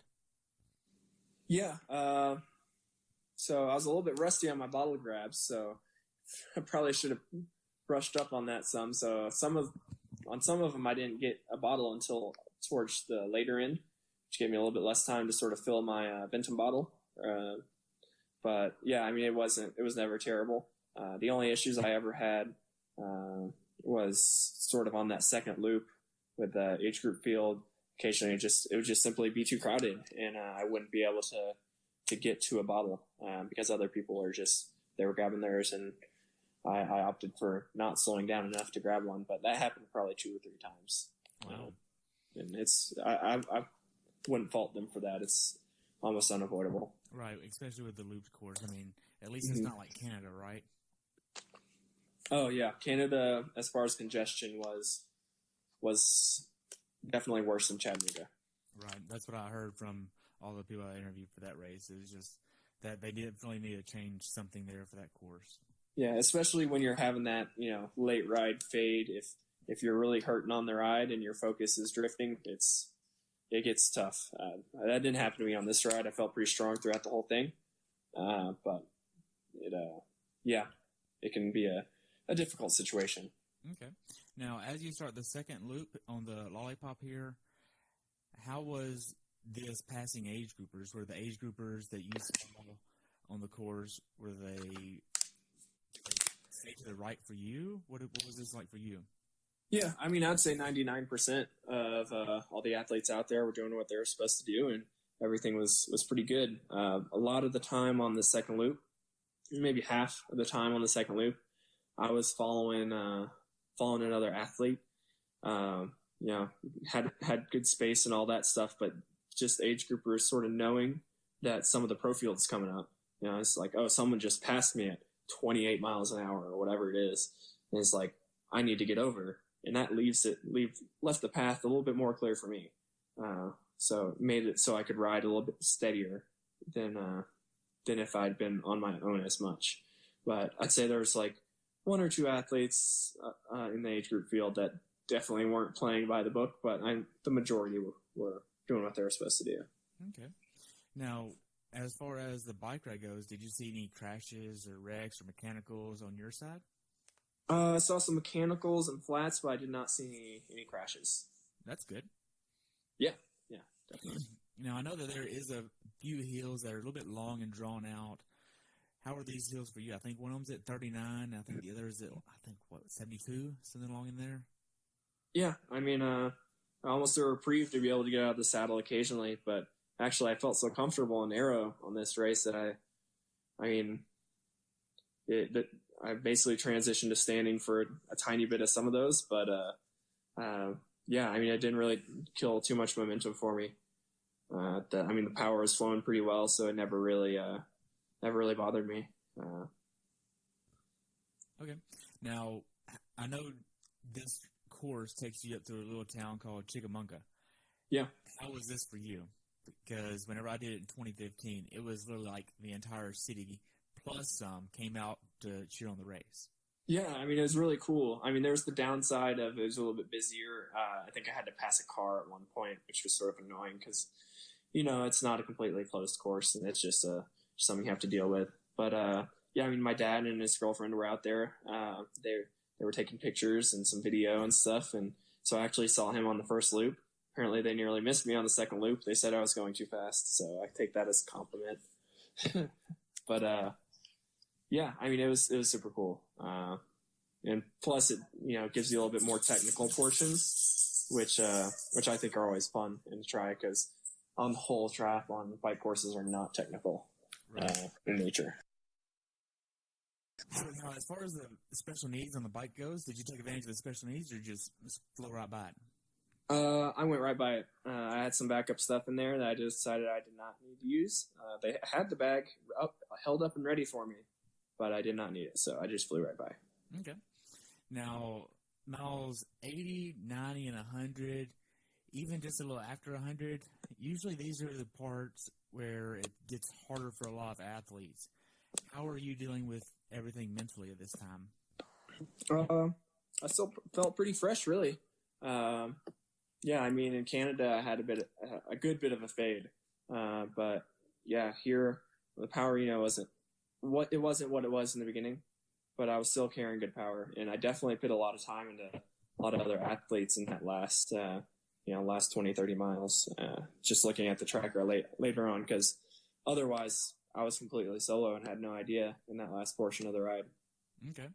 Yeah. So I was a little bit rusty on my bottle grabs, so I probably should have brushed up on that some. So on some of them, I didn't get a bottle until towards the later end, which gave me a little bit less time to sort of fill my Ventum bottle. But yeah, I mean, it was never terrible. The only issues I ever had was sort of on that second loop with the age group field. Occasionally, it would just simply be too crowded, and I wouldn't be able to get to a bottle because other people they were grabbing theirs, and I opted for not slowing down enough to grab one. But that happened probably 2 or 3 times. Wow. And I wouldn't fault them for that. It's almost unavoidable. Right, especially with the looped course. I mean, at least it's not like Canada, right? Oh yeah, Canada, as far as congestion was definitely worse than Chattanooga. Right, that's what I heard from all the people I interviewed for that race. It was just that they definitely need to change something there for that course. Yeah, especially when you're having that late ride fade. If you're really hurting on the ride and your focus is drifting, it gets tough. That didn't happen to me on this ride. I felt pretty strong throughout the whole thing, but it can be a difficult situation. Okay. Now, as you start the second loop on the lollipop here, how was this passing age groupers? Were the age groupers that you saw on the course, were they stay to the right for you? What was this like for you? Yeah, I mean, I'd say 99% of all the athletes out there were doing what they were supposed to do, and everything was pretty good. A lot of the time on the second loop, maybe half of the time on the second loop, I was following another athlete. Had good space and all that stuff, but just age groupers sort of knowing that some of the pro field's coming up. It's like, oh, someone just passed me at 28 miles an hour or whatever it is. And it's like, I need to get over. And that left the path a little bit more clear for me. So it made it so I could ride a little bit steadier than if I'd been on my own as much. But I'd say there was like one or two athletes in the age group field that definitely weren't playing by the book, but the majority were doing what they were supposed to do. Okay. Now, as far as the bike ride goes, did you see any crashes or wrecks or mechanicals on your side? I saw some mechanicals and flats, but I did not see any crashes. That's good. Yeah, definitely. Now, I know that there is a few hills that are a little bit long and drawn out. How are these hills for you? I think one of them's at 39. I think the other is at, 72? Something along in there? Yeah, I mean, I almost a reprieve to be able to get out of the saddle occasionally, but actually I felt so comfortable and narrow on this race that I basically transitioned to standing for a tiny bit of some of those, but it didn't really kill too much momentum for me. The power was flowing pretty well, so it never really bothered me. Okay. Now, I know this course takes you up to a little town called Chickamauga. Yeah. How was this for you? Because whenever I did it in 2015, it was literally like the entire city plus some came out to cheer on the race. Yeah, it was really cool. There's the downside of it was a little bit busier. I think I had to pass a car at one point, which was sort of annoying because, it's not a completely closed course and it's just something you have to deal with. But, my dad and his girlfriend were out there. They were taking pictures and some video and stuff. And so I actually saw him on the first loop. Apparently they nearly missed me on the second loop. They said I was going too fast. So I take that as a compliment. But, it was super cool. And plus it, gives you a little bit more technical portions, which I think are always fun and to try because on the whole triathlon, bike courses are not technical, in nature. So now, as far as the special needs on the bike goes, did you take advantage of the special needs or just flow right by it? I went right by it. I had some backup stuff in there that I just decided I did not need to use. They had the bag held up and ready for me, but I did not need it, so I just flew right by. Okay. Now, miles 80, 90, and 100, even just a little after 100, usually these are the parts where it gets harder for a lot of athletes. How are you dealing with everything mentally at this time? I still felt pretty fresh, really. In Canada, I had a good bit of a fade. But yeah, here the power, wasn't what it was in the beginning, but I was still carrying good power. And I definitely put a lot of time into a lot of other athletes in that last 20, 30 miles, just looking at the tracker later on, because otherwise I was completely solo and had no idea in that last portion of the ride. Okay.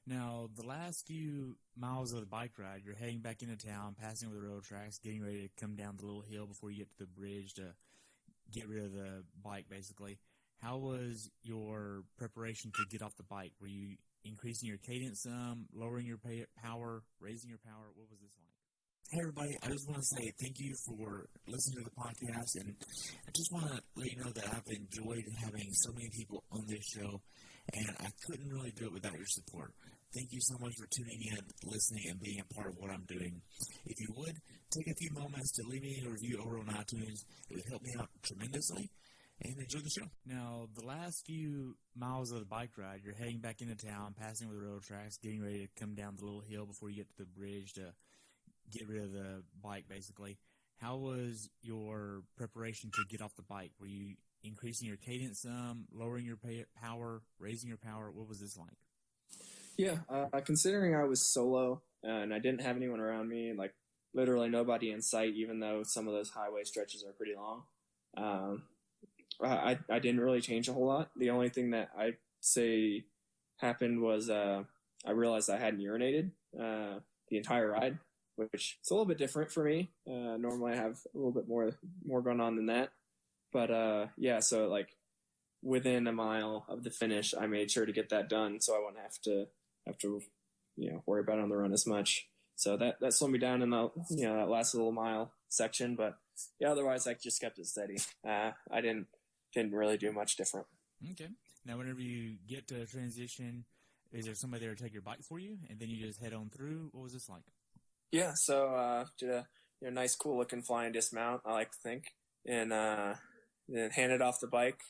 Now, the last few miles of the bike ride, you're heading back into town, passing over the railroad tracks, getting ready to come down the little hill before you get to the bridge to get rid of the bike, basically. How was your preparation to get off the bike? Were you increasing your cadence some, lowering your power, raising your power? What was this like? Hey, everybody. I just want to say thank you for listening to the podcast, and I just want to let you know that I've enjoyed having so many people on this show, and I couldn't really do it without your support. Thank you so much for tuning in, listening, and being a part of what I'm doing. If you would, take a few moments to leave me a review over on iTunes. It would help me out tremendously, and enjoy the show. Now, the last few miles of the bike ride, you're heading back into town, passing over the railroad tracks, getting ready to come down the little hill before you get to the bridge to get rid of the bike, basically. How was your preparation to get off the bike? Were you increasing your cadence some, lowering your power, raising your power? What was this like? Yeah, considering I was solo and I didn't have anyone around me, like literally nobody in sight, even though some of those highway stretches are pretty long. I didn't really change a whole lot. The only thing that I'd say happened was I realized I hadn't urinated the entire ride, which is a little bit different for me. Normally I have a little bit more going on than that. But yeah, so like within a mile of the finish, I made sure to get that done so I wouldn't have to worry about it on the run as much. So that slowed me down in the that last little mile section. But yeah, otherwise I just kept it steady. I didn't really do much different. Okay. Now, whenever you get to a transition, is there somebody there to take your bike for you, and then you just head on through? What was this like? Yeah, so did a nice, cool looking flying dismount, I like to think, and then handed off the bike,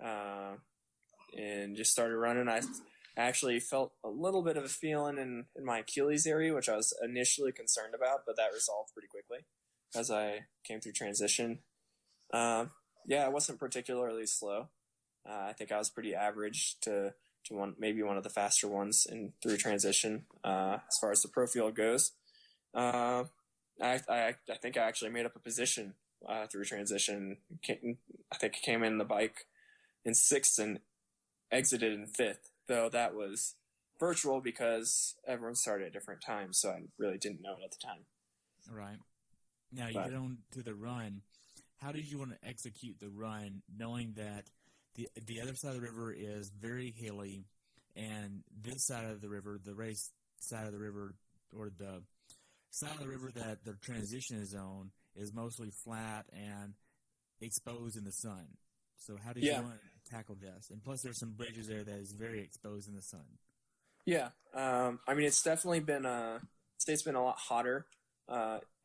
and just started running. I actually felt a little bit of a feeling in my Achilles area, which I was initially concerned about, but that resolved pretty quickly as I came through transition. Yeah, it wasn't particularly slow. I think I was pretty average to maybe one of the faster ones through transition as far as the pro field goes. I think I actually made up a position through transition. I think I came in the bike in 6th and exited in 5th, though that was virtual because everyone started at different times, so I really didn't know it at the time. Right. Now, you get on to the run. How did you want to execute the run, knowing that the other side of the river is very hilly, and this side of the river, the race side of the river, or the side of the river that the transition is on, is mostly flat and exposed in the sun. So how did you want to tackle this? And plus, there's some bridges there that is very exposed in the sun. Yeah, I mean, it's definitely been it's been a lot hotter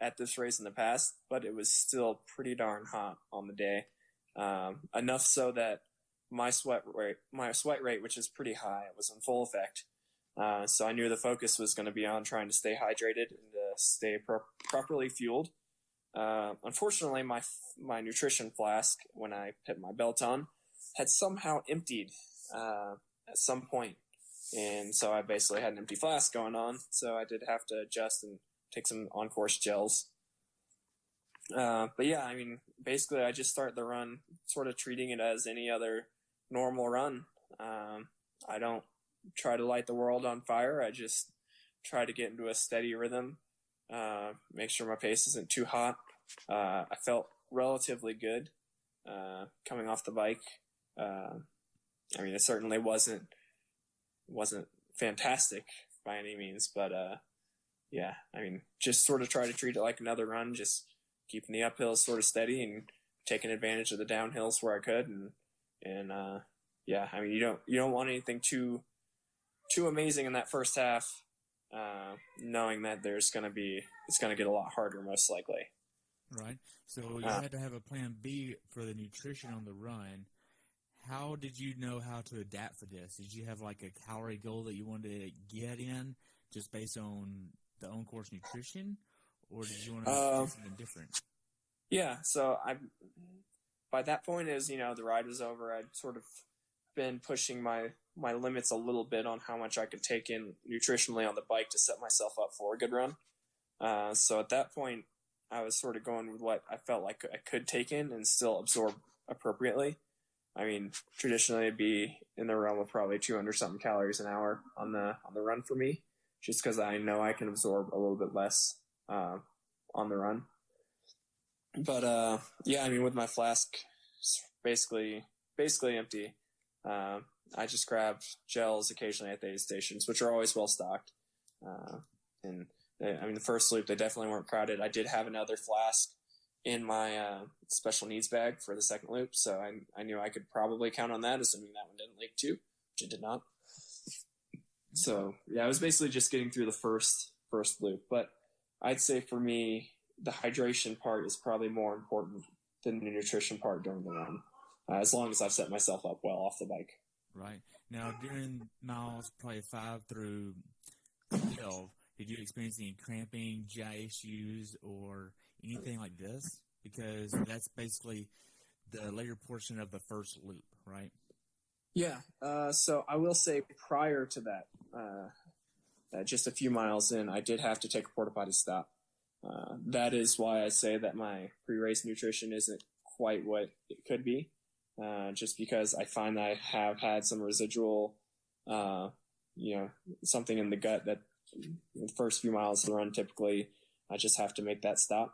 at this race in the past, but it was still pretty darn hot on the day. Enough so that my sweat rate, which is pretty high, was in full effect. So I knew the focus was going to be on trying to stay hydrated and to stay properly fueled. Unfortunately, my nutrition flask, when I put my belt on, had somehow emptied at some point. And so I basically had an empty flask going on. So I did have to adjust and take some on-course gels. But yeah, I mean, basically I just start the run sort of treating it as any other normal run. I don't try to light the world on fire. I just try to get into a steady rhythm, make sure my pace isn't too hot. I felt relatively good coming off the bike. I mean, it certainly wasn't fantastic by any means, but yeah, I mean, just sort of try to treat it like another run, just keeping the uphills sort of steady and taking advantage of the downhills where I could, and yeah, I mean, you don't want anything too amazing in that first half, knowing that it's going to get a lot harder most likely. Right. So you had to have a plan B for the nutrition on the run. How did you know how to adapt for this? Did you have like a calorie goal that you wanted to get in just based on the on-course nutrition, or did you want to do something different? Yeah. So by that point, as the ride was over, I'd sort of been pushing my limits a little bit on how much I could take in nutritionally on the bike to set myself up for a good run. So at that point, I was sort of going with what I felt like I could take in and still absorb appropriately. I mean, traditionally it'd be in the realm of probably 200 something calories an hour on the run for me, just because I know I can absorb a little bit less on the run. But yeah, I mean, with my flask basically empty, I just grabbed gels occasionally at the aid stations, which are always well stocked. And I mean, the first loop, they definitely weren't crowded. I did have another flask in my special needs bag for the second loop, so I knew I could probably count on that, assuming that one didn't leak too, which it did not. So yeah, I was basically just getting through the first loop. But I'd say for me, the hydration part is probably more important than the nutrition part during the run, as long as I've set myself up well off the bike. Right. Now, during miles probably 5 through 12, did you experience any cramping, GI issues, or anything like this? Because that's basically the later portion of the first loop, right? Yeah. So I will say prior to that, just a few miles in, I did have to take a porta potty stop. That is why I say that my pre-race nutrition isn't quite what it could be, just because I find that I have had some residual, something in the gut that the first few miles of the run, typically, I just have to make that stop.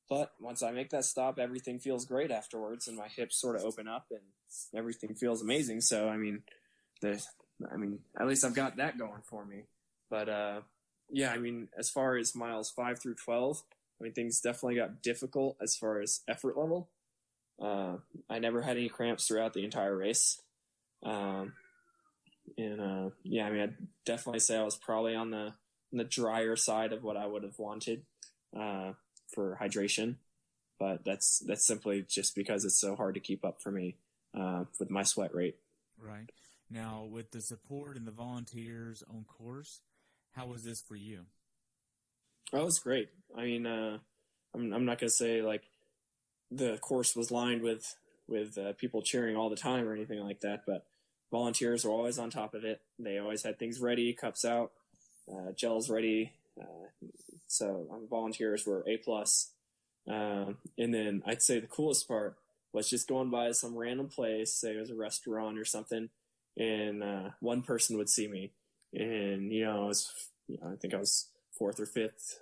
But once I make that stop, everything feels great afterwards, and my hips sort of open up, and everything feels amazing. So, at least I've got that going for me. But, as far as miles 5 through 12, things definitely got difficult as far as effort level. I never had any cramps throughout the entire race. I'd definitely say I was probably on the drier side of what I would have wanted, for hydration, but that's simply just because it's so hard to keep up for me, with my sweat rate. Right. Now, with the support and the volunteers on course, how was this for you? Oh, it was great. I'm not going to say like the course was lined with people cheering all the time or anything like that, but volunteers were always on top of it. They always had things ready, cups out, gels ready. So volunteers were A+. And then I'd say the coolest part was just going by some random place, say it was a restaurant or something, and one person would see me. And, I think I was fourth or fifth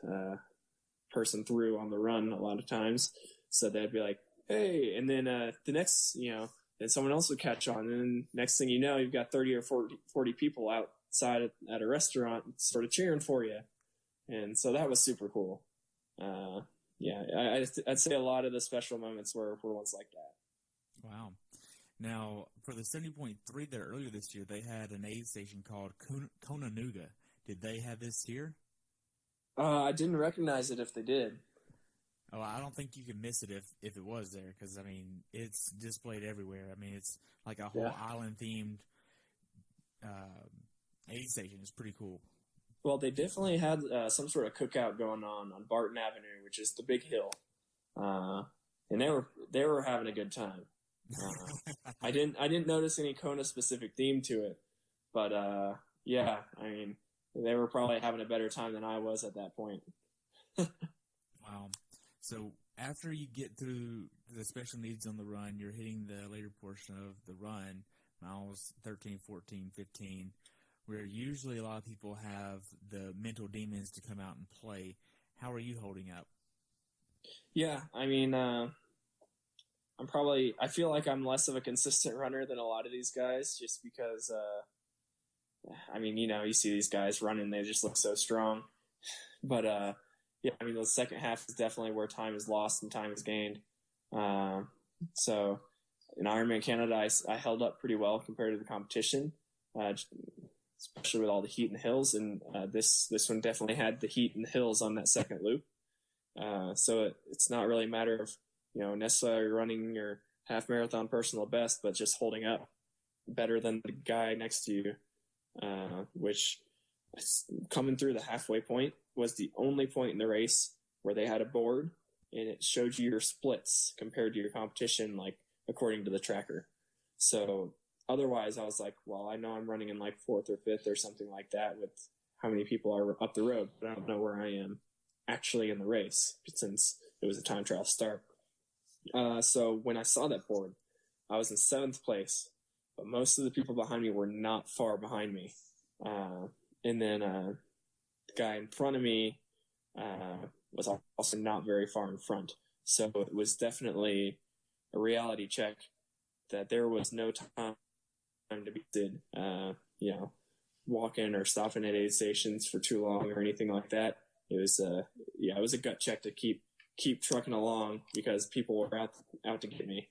person through on the run a lot of times. So they'd be like, hey, and then the next, then someone else would catch on. And then next thing you know, you've got 30 or 40 people outside at a restaurant sort of cheering for you. And so that was super cool. I'd say a lot of the special moments were ones like that. Wow. Now, for the 70.3 there earlier this year, they had an aid station called Chattanooga. Did they have this here? I didn't recognize it if they did. Oh, I don't think you could miss it if it was there, because, it's displayed everywhere. It's like a whole island-themed aid station. It's pretty cool. Well, they definitely had some sort of cookout going on Barton Avenue, which is the big hill, and they were having a good time. I didn't notice any Kona specific theme to it, but they were probably having a better time than I was at that point. Wow. So after you get through the special needs on the run, you're hitting the later portion of the run, miles 13, 14, 15. Where usually a lot of people have the mental demons to come out and play. How are you holding up? Yeah, I feel like I'm less of a consistent runner than a lot of these guys, just because, you see these guys running, they just look so strong. But, the second half is definitely where time is lost and time is gained. So in Ironman Canada, I held up pretty well compared to the competition. Especially with all the heat in the hills, and this one definitely had the heat in the hills on that second loop. So it's not really a matter of necessarily running your half marathon personal best, but just holding up better than the guy next to you. Which coming through the halfway point was the only point in the race where they had a board and it showed you your splits compared to your competition, like according to the tracker. So otherwise, I was like, well, I know I'm running in like fourth or fifth or something like that with how many people are up the road, but I don't know where I am actually in the race since it was a time trial start. So when I saw that board, I was in 7th place, but most of the people behind me were not far behind me. And then the guy in front of me was also not very far in front. So it was definitely a reality check that there was no time to be walking or stopping at aid stations for too long or anything like that. It was a gut check to keep trucking along because people were out to get me.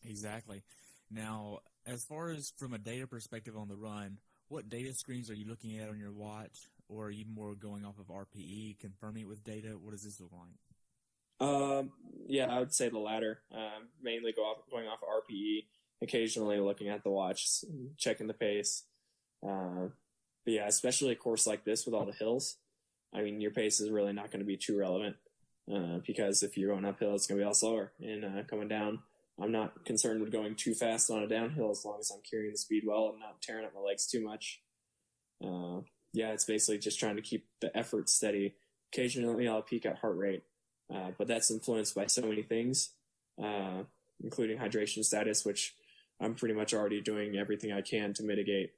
Exactly. Now, as far as from a data perspective on the run, what data screens are you looking at on your watch, or are you more going off of RPE, confirming it with data? What does this look like? I would say the latter. Mainly going off RPE, occasionally looking at the watch, checking the pace. But yeah, especially a course like this with all the hills, your pace is really not going to be too relevant because if you're going uphill, it's going to be all slower. And coming down, I'm not concerned with going too fast on a downhill as long as I'm carrying the speed well and not tearing up my legs too much. It's basically just trying to keep the effort steady occasionally I'll peak at heart rate, but that's influenced by so many things, including hydration status, which I'm pretty much already doing everything I can to mitigate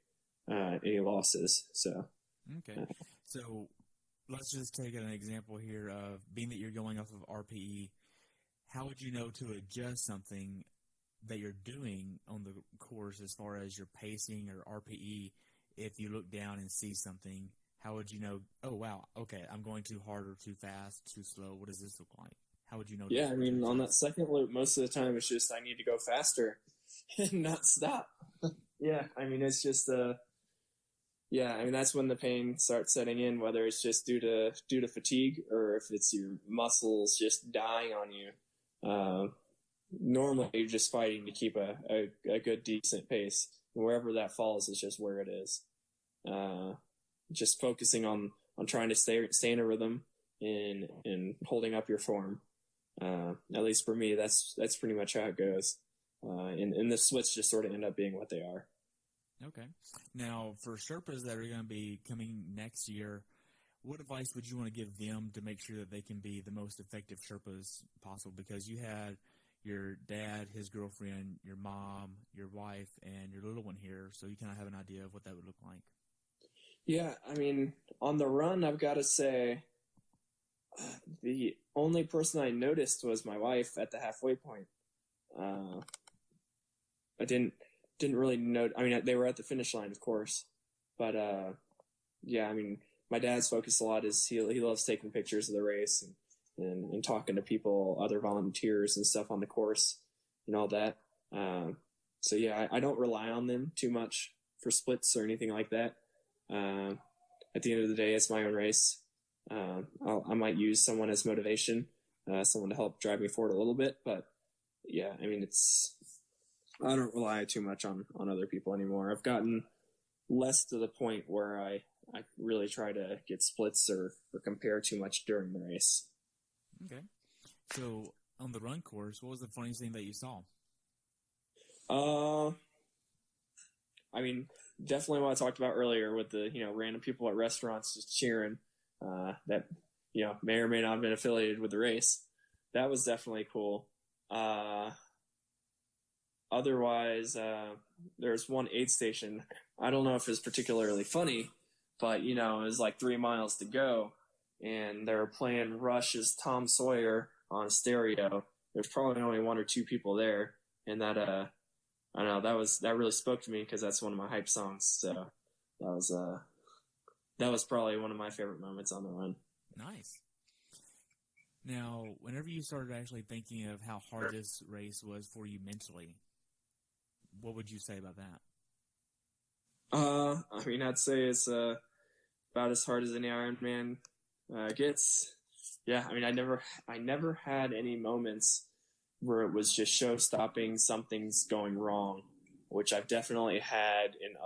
any losses. So, okay. So let's just take an example here of being that you're going off of RPE. How would you know to adjust something that you're doing on the course as far as your pacing or RPE? If you look down and see something, how would you know, oh, wow, okay, I'm going too hard or too fast, too slow? What does this look like? How would you know? Yeah, I mean, on that second loop, most of the time it's just I need to go faster and not stop. Yeah, I mean, it's just yeah, I mean, that's when the pain starts setting in, whether it's just due to fatigue or if it's your muscles just dying on you. Normally, you're just fighting to keep a good, decent pace. Wherever that falls is just where it is. Just focusing on trying to stay in a rhythm and holding up your form. At least for me, that's pretty much how it goes. And the splits just sort of end up being what they are. Okay. Now, for Sherpas that are going to be coming next year, what advice would you want to give them to make sure that they can be the most effective Sherpas possible? Because you had your dad, his girlfriend, your mom, your wife, and your little one here, so you kind of have an idea of what that would look like. Yeah, I mean, on the run, I've got to say, the only person I noticed was my wife at the halfway point. I didn't really know. I mean, they were at the finish line, of course, but yeah, I mean, my dad's focus a lot is he loves taking pictures of the race and talking to people, other volunteers and stuff on the course and all that. So yeah, I don't rely on them too much for splits or anything like that. At the end of the day, it's my own race. I might use someone as motivation, someone to help drive me forward a little bit, but yeah, I mean, I don't rely too much on other people anymore. I've gotten less to the point where I really try to get splits or compare too much during the race. Okay. So on the run course, what was the funniest thing that you saw? I mean, definitely what I talked about earlier with the, random people at restaurants just cheering, that, may or may not have been affiliated with the race. That was definitely cool. Otherwise, there's one aid station. I don't know if it's particularly funny, but, it was like 3 miles to go, and they were playing Rush's Tom Sawyer on stereo. There's probably only 1 or 2 people there, and that, I don't know, that really spoke to me because that's one of my hype songs. So that was probably one of my favorite moments on the run. Nice. Now, whenever you started actually thinking of how hard this race was for you mentally, what would you say about that? I mean, I'd say it's about as hard as any Ironman gets. Yeah, I mean, I never had any moments where it was just show-stopping, something's going wrong, which I've definitely had in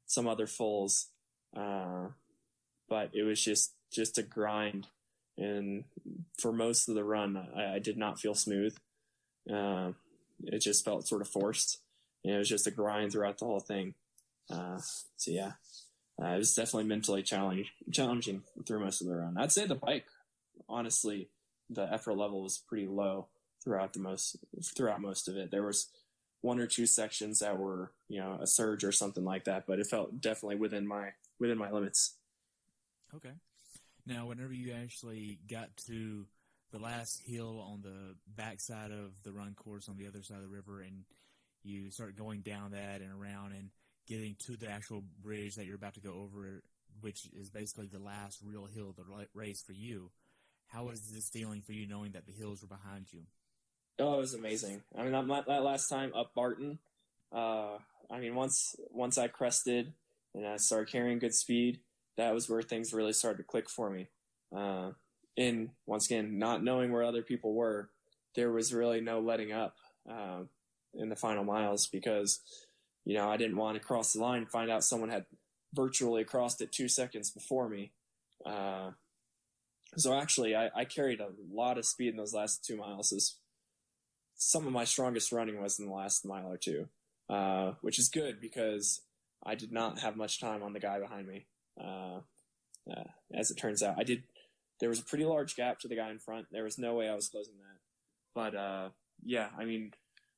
some other fulls. But it was just a grind, and for most of the run, I did not feel smooth. It just felt sort of forced, and it was just a grind throughout the whole thing. So yeah, it was definitely mentally challenging through most of the run. I'd say the bike, honestly, the effort level was pretty low throughout most of it. There was 1 or 2 sections that were, a surge or something like that, but it felt definitely within my limits. Okay. Now, whenever you actually got to the last hill on the backside of the run course on the other side of the river, and you start going down that and around and getting to the actual bridge that you're about to go over, which is basically the last real hill of the race for you, how was this feeling for you knowing that the hills were behind you? Oh, it was amazing. I mean, that last time up Barton, I mean, once I crested and I started carrying good speed, that was where things really started to click for me. And once again, not knowing where other people were, there was really no letting up in the final miles because, I didn't want to cross the line and find out someone had virtually crossed it 2 seconds before me. So actually, I carried a lot of speed in those last 2 miles. Some of my strongest running was in the last mile or 2, which is good because I did not have much time on the guy behind me. As it turns out, I did there was a pretty large gap to the guy in front. There was no way I was closing that. But yeah, I mean,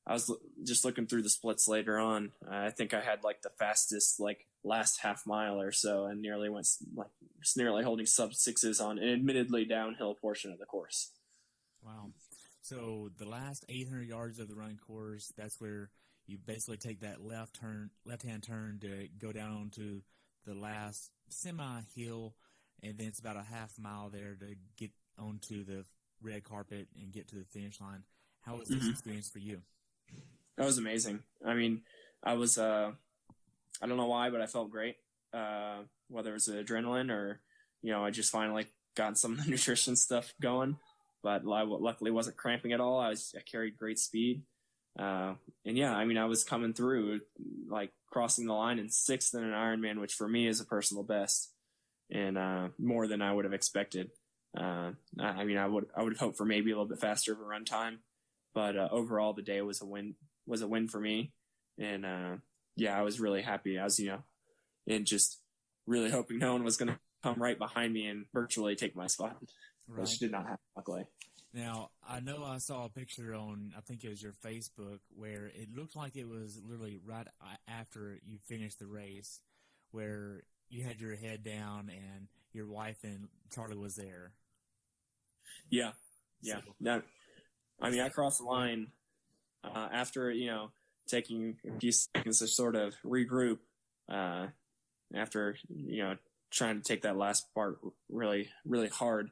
I was just looking through the splits later on. I think I had like the fastest like last half mile or so, and nearly holding sub sixes on an admittedly downhill portion of the course. Wow. So the last 800 yards of the run course, that's where you basically take that left-hand turn to go down onto the last semi-hill, and then it's about a half mile there to get onto the red carpet and get to the finish line. How was this experience for you? That was amazing. I mean, I was, I don't know why, but I felt great. Whether it was adrenaline or, I just finally got some of the nutrition stuff going, but I luckily wasn't cramping at all. I carried great speed. And yeah, I mean, I was coming through, like crossing the line in 6th in an Ironman, which for me is a personal best, and more than I would have expected. I mean, I would have hoped for maybe a little bit faster of a run time, but overall the day was a win for me. And yeah, I was really happy. I was, and just really hoping no one was going to come right behind me and virtually take my spot, which did not happen, luckily. Now, I know I saw a picture on, I think it was your Facebook, where it looked like it was literally right after you finished the race, where you had your head down and your wife and Charlie was there. Yeah. Yeah. So, I mean, I crossed the line after, taking a few seconds to sort of regroup after, trying to take that last part really, really hard.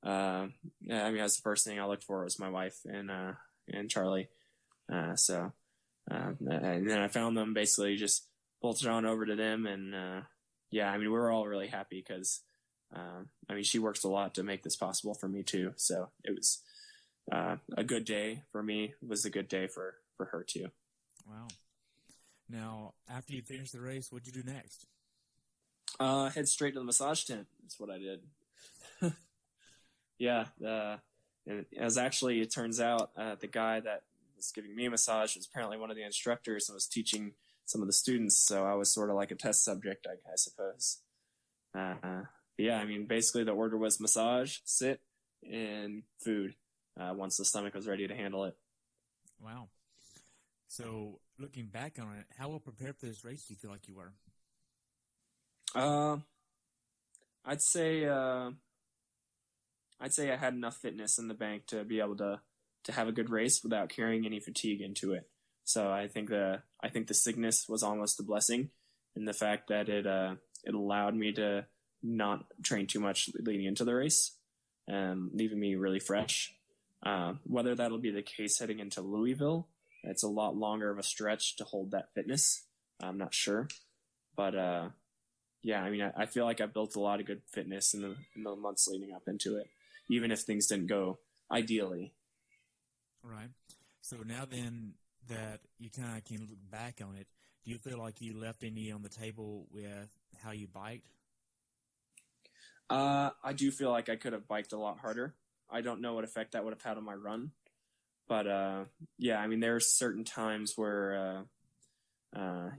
I mean, that's the first thing I looked for was my wife and Charlie. And then I found them, basically just bolted on over to them. And, yeah, I mean, we were all really happy because, I mean, she works a lot to make this possible for me too. So it was, a good day for me. It was a good day for her too. Wow. Now, after you finished the race, what'd you do next? Head straight to the massage tent. That's what I did. Yeah. And as actually, it turns out, the guy that was giving me a massage was apparently one of the instructors and was teaching some of the students. So I was sort of like a test subject, I suppose. Yeah, I mean, basically the order was massage, sit, and food, once the stomach was ready to handle it. Wow. So looking back on it, how well prepared for this race do you feel like you were? I'd say I had enough fitness in the bank to be able to have a good race without carrying any fatigue into it. So I think the sickness was almost a blessing in the fact that it allowed me to not train too much leading into the race, leaving me really fresh. Whether that'll be the case heading into Louisville, it's a lot longer of a stretch to hold that fitness. I'm not sure, but yeah, I mean, I feel like I built a lot of good fitness in the months leading up into it, even if things didn't go ideally. Right. So now then that you kind of can look back on it, do you feel like you left any on the table with how you biked? I do feel like I could have biked a lot harder. I don't know what effect that would have had on my run, but yeah, I mean, there are certain times where I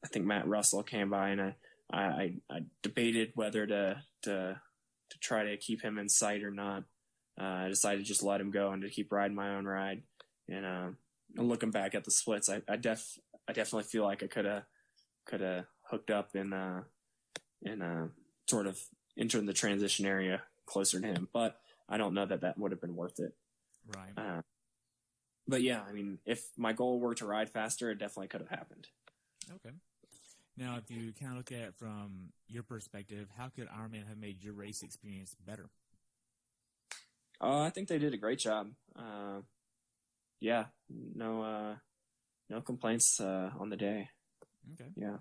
think Matt Russell came by and I debated whether to try to keep him in sight or not. I decided to just let him go and to keep riding my own ride. And looking back at the splits, I definitely feel like I could have hooked up and sort of entered the transition area closer to him, but I don't know that would have been worth it. Right. But yeah, I mean, if my goal were to ride faster, it definitely could have happened. Okay. Now, if you kind of look at it from your perspective, how could Ironman have made your race experience better? I think they did a great job. Yeah, no complaints on the day. Okay. Yeah.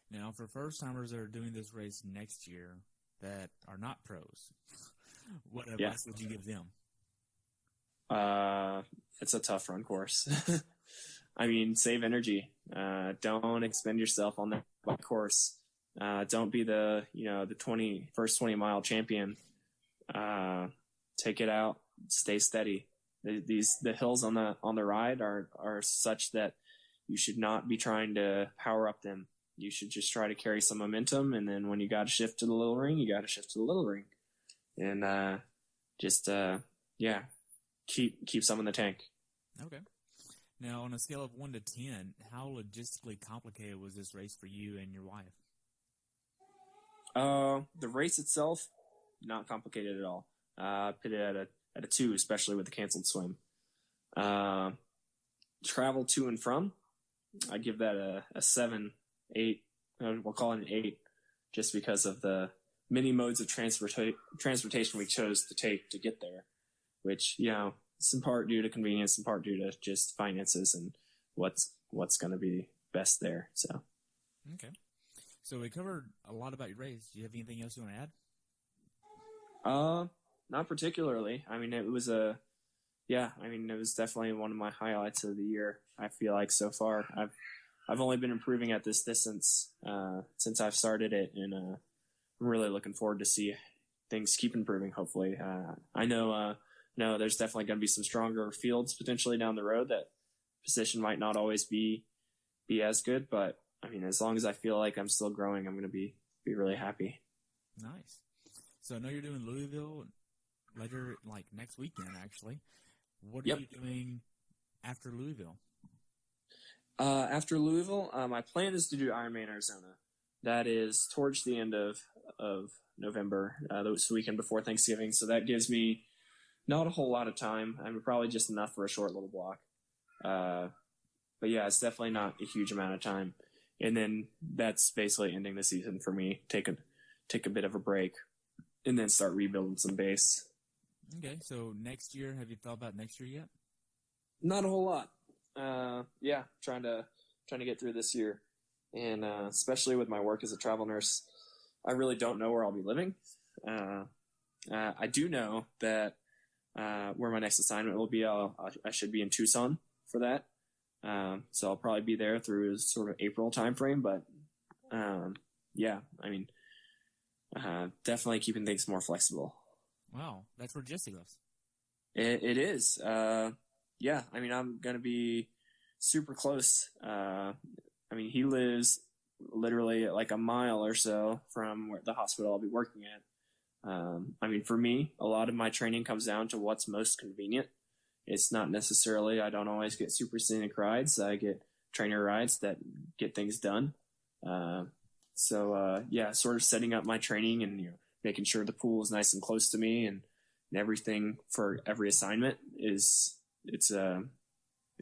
Now, for first-timers that are doing this race next year that are not pros, what advice would you give them? It's a tough run course. I mean, save energy. Don't expend yourself on that course. Don't be the first 20 mile champion. Take it out. Stay steady. The hills on the ride are such that you should not be trying to power up them. You should just try to carry some momentum, and then when you got to shift to the little ring, you got to shift to the little ring. and just keep some in the tank. Okay. Now, on a scale of 1 to 10, how logistically complicated was this race for you and your wife? The race itself, not complicated at all. Put it at a 2, especially with the canceled swim. Travel to and from, I give that a 7, 8. We'll call it an 8, just because of the many modes of transportation we chose to take to get there, which, it's in part due to convenience, in part due to just finances and what's going to be best there. So, okay. So we covered a lot about your race. Do you have anything else you want to add? Not particularly. I mean, it was definitely one of my highlights of the year. I feel like so far I've only been improving at this distance since I've started it, and I'm really looking forward to see things keep improving. Hopefully, I know there's definitely going to be some stronger fields potentially down the road. That position might not always be as good, but I mean, as long as I feel like I'm still growing, I'm going to be really happy. Nice. So I know you're doing Louisville later, like next weekend, actually. What are you doing after Louisville? After Louisville, my plan is to do Ironman Arizona. That is towards the end of November, the weekend before Thanksgiving. So that gives me not a whole lot of time. I mean, probably just enough for a short little block. But yeah, it's definitely not a huge amount of time. And then that's basically ending the season for me. Take a bit of a break, and then start rebuilding some base. Okay, so next year, have you thought about next year yet? Not a whole lot. Trying to get through this year, and especially with my work as a travel nurse, I really don't know where I'll be living. I do know that where my next assignment will be. I should be in Tucson for that. So I'll probably be there through sort of April timeframe, but definitely keeping things more flexible. Wow, that's where Jesse lives. It is. I mean, I'm going to be super close. He lives literally like a mile or so from where the hospital I'll be working at. For me, a lot of my training comes down to what's most convenient. It's not necessarily, I don't always get super scenic rides. I get trainer rides that get things done. Sort of setting up my training and, making sure the pool is nice and close to me and everything for every assignment it's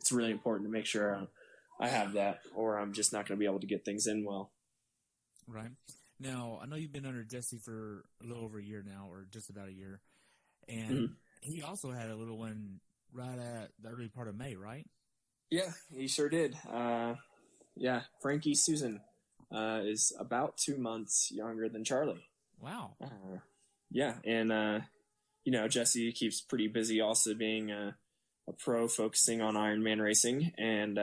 really important to make sure I have that, or I'm just not going to be able to get things in well. Right. Now, I know you've been under Jesse for a little over a year now, or just about a year, and he also had a little one right at the early part of May, right? Yeah, he sure did. Frankie Susan is about 2 months younger than Charlie. Wow. Jesse keeps pretty busy also being a pro focusing on Ironman racing, and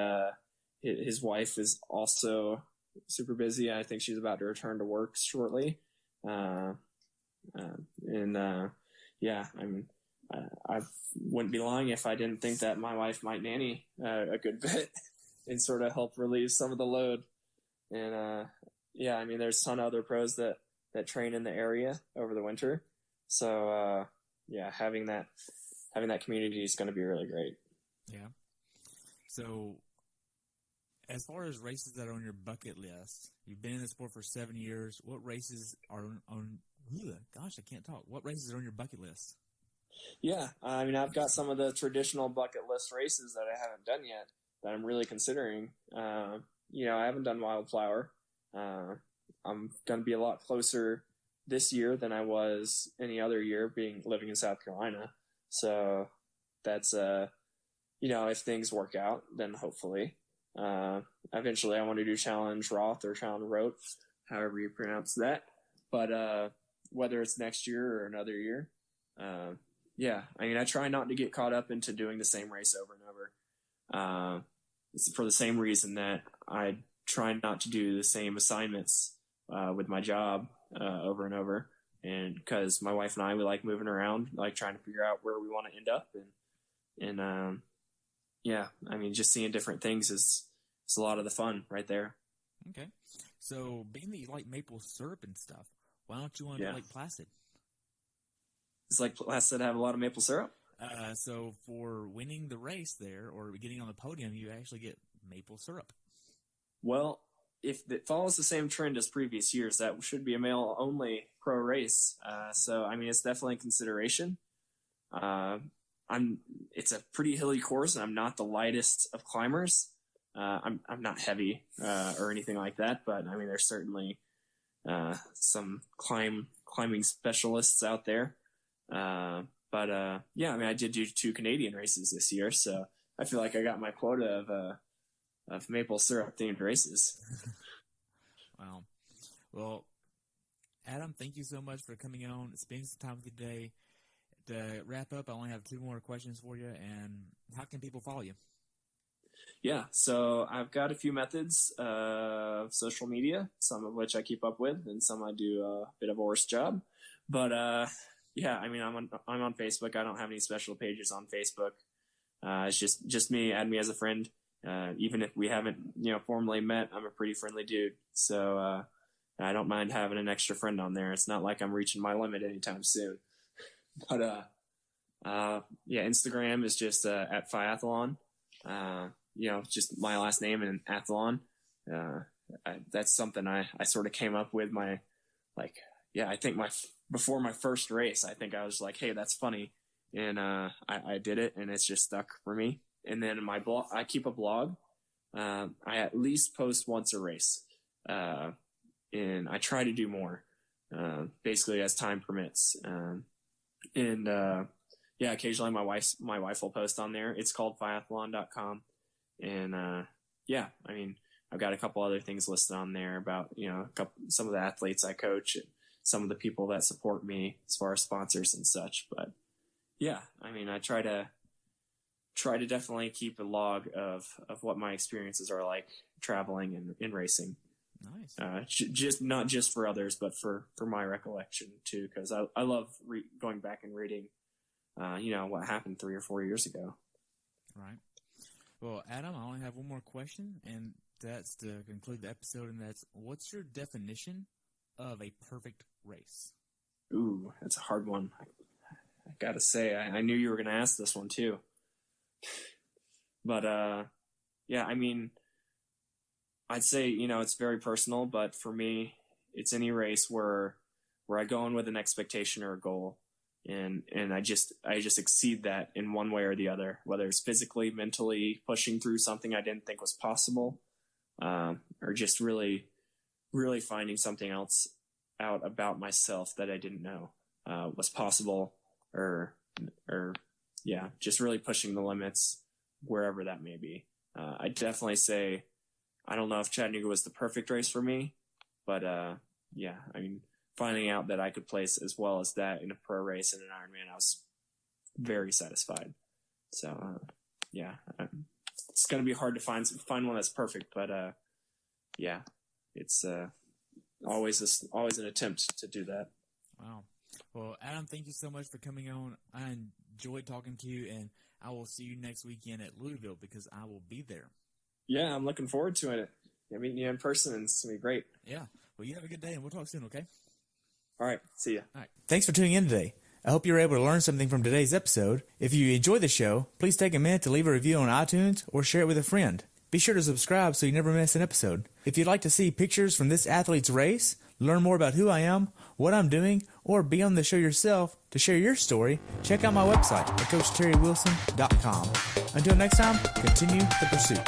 his wife is also super busy. I think she's about to return to work shortly. I wouldn't be lying if I didn't think that my wife might nanny a good bit and sort of help relieve some of the load. And there's a ton of other pros that train in the area over the winter. So having that community is going to be really great. Yeah. So as far as races that are on your bucket list, you've been in the sport for 7 years. What races are on gosh, I can't talk. What races are on your bucket list? Yeah. I've got some of the traditional bucket list races that I haven't done yet that I'm really considering. I haven't done Wildflower. I'm going to be a lot closer this year than I was any other year living in South Carolina. So that's, if things work out, then hopefully, eventually I want to do Challenge Roth or Challenge Roth, however you pronounce that. But, whether it's next year or another year, I try not to get caught up into doing the same race over and over. It's for the same reason that I try not to do the same assignments with my job over and over, and because my wife and I, we like moving around, like trying to figure out where we want to end up, and just seeing different things is a lot of the fun right there. Okay, so being that you like maple syrup and stuff, why don't you want to Lake Placid? Is like has to have a lot of maple syrup? So for winning the race there or getting on the podium, you actually get maple syrup. Well, if it follows the same trend as previous years, that should be a male-only pro race. So, I mean, it's definitely a consideration. It's a pretty hilly course, and I'm not the lightest of climbers. I'm not heavy or anything like that, but I mean, there's certainly some climbing specialists out there. But yeah, I mean, I did do 2 Canadian races this year, so I feel like I got my quota of maple syrup themed races. Wow. Well, Adam, thank you so much for coming on, spending some time with you today. To wrap up, I only have 2 more questions for you, and how can people follow you? Yeah, so I've got a few methods of social media, some of which I keep up with, and some I do a bit of a worse job. But yeah, I mean, I'm on Facebook. I don't have any special pages on Facebook. It's just me. Add me as a friend. Even if we haven't, formally met, I'm a pretty friendly dude. So I don't mind having an extra friend on there. It's not like I'm reaching my limit anytime soon. But yeah, Instagram is just at Phiathlon. Just my last name and athlon. That's something I sort of came up with I think before my first race, I think I was like, hey, that's funny. And I did it, and it's just stuck for me. And then my blog, I keep a blog. I at least post once a race. And I try to do more, basically as time permits. Yeah, occasionally my wife will post on there. It's called phiathlon.com. And, yeah, I mean, I've got a couple other things listed on there about, some of the athletes I coach and some of the people that support me as far as sponsors and such. But yeah, I mean, I try to definitely keep a log of what my experiences are like traveling and in racing. Nice. Just not just for others, but for my recollection too, because I love going back and reading, what happened 3 or 4 years ago. Right. Well, Adam, I only have one more question, and that's to conclude the episode, and that's, what's your definition of a perfect race? Ooh, that's a hard one. I gotta say, I knew you were going to ask this one too. But, yeah, I mean, I'd say, it's very personal, but for me, it's any race where I go in with an expectation or a goal, and I just exceed that in one way or the other, whether it's physically, mentally pushing through something I didn't think was possible, or just really, really finding something else out about myself that I didn't know was possible, or yeah, just really pushing the limits wherever that may be. I definitely say, I don't know if Chattanooga was the perfect race for me, but yeah, I mean, finding out that I could place as well as that in a pro race and an Ironman, I was very satisfied. So yeah, it's going to be hard to find one that's perfect, but yeah, it's always an attempt to do that. Wow. Well, Adam, thank you so much for coming on. I enjoyed talking to you, and I will see you next weekend at Louisville because I will be there. Yeah, I'm looking forward to it. Meeting you in person, and it's going to be great. Yeah. Well, you have a good day, and we'll talk soon, okay? All right. See ya. All right. Thanks for tuning in today. I hope you were able to learn something from today's episode. If you enjoyed the show, please take a minute to leave a review on iTunes or share it with a friend. Be sure to subscribe so you never miss an episode. If you'd like to see pictures from this athlete's race, learn more about who I am, what I'm doing, or be on the show yourself to share your story, check out my website at CoachTerryWilson.com. Until next time, continue the pursuit.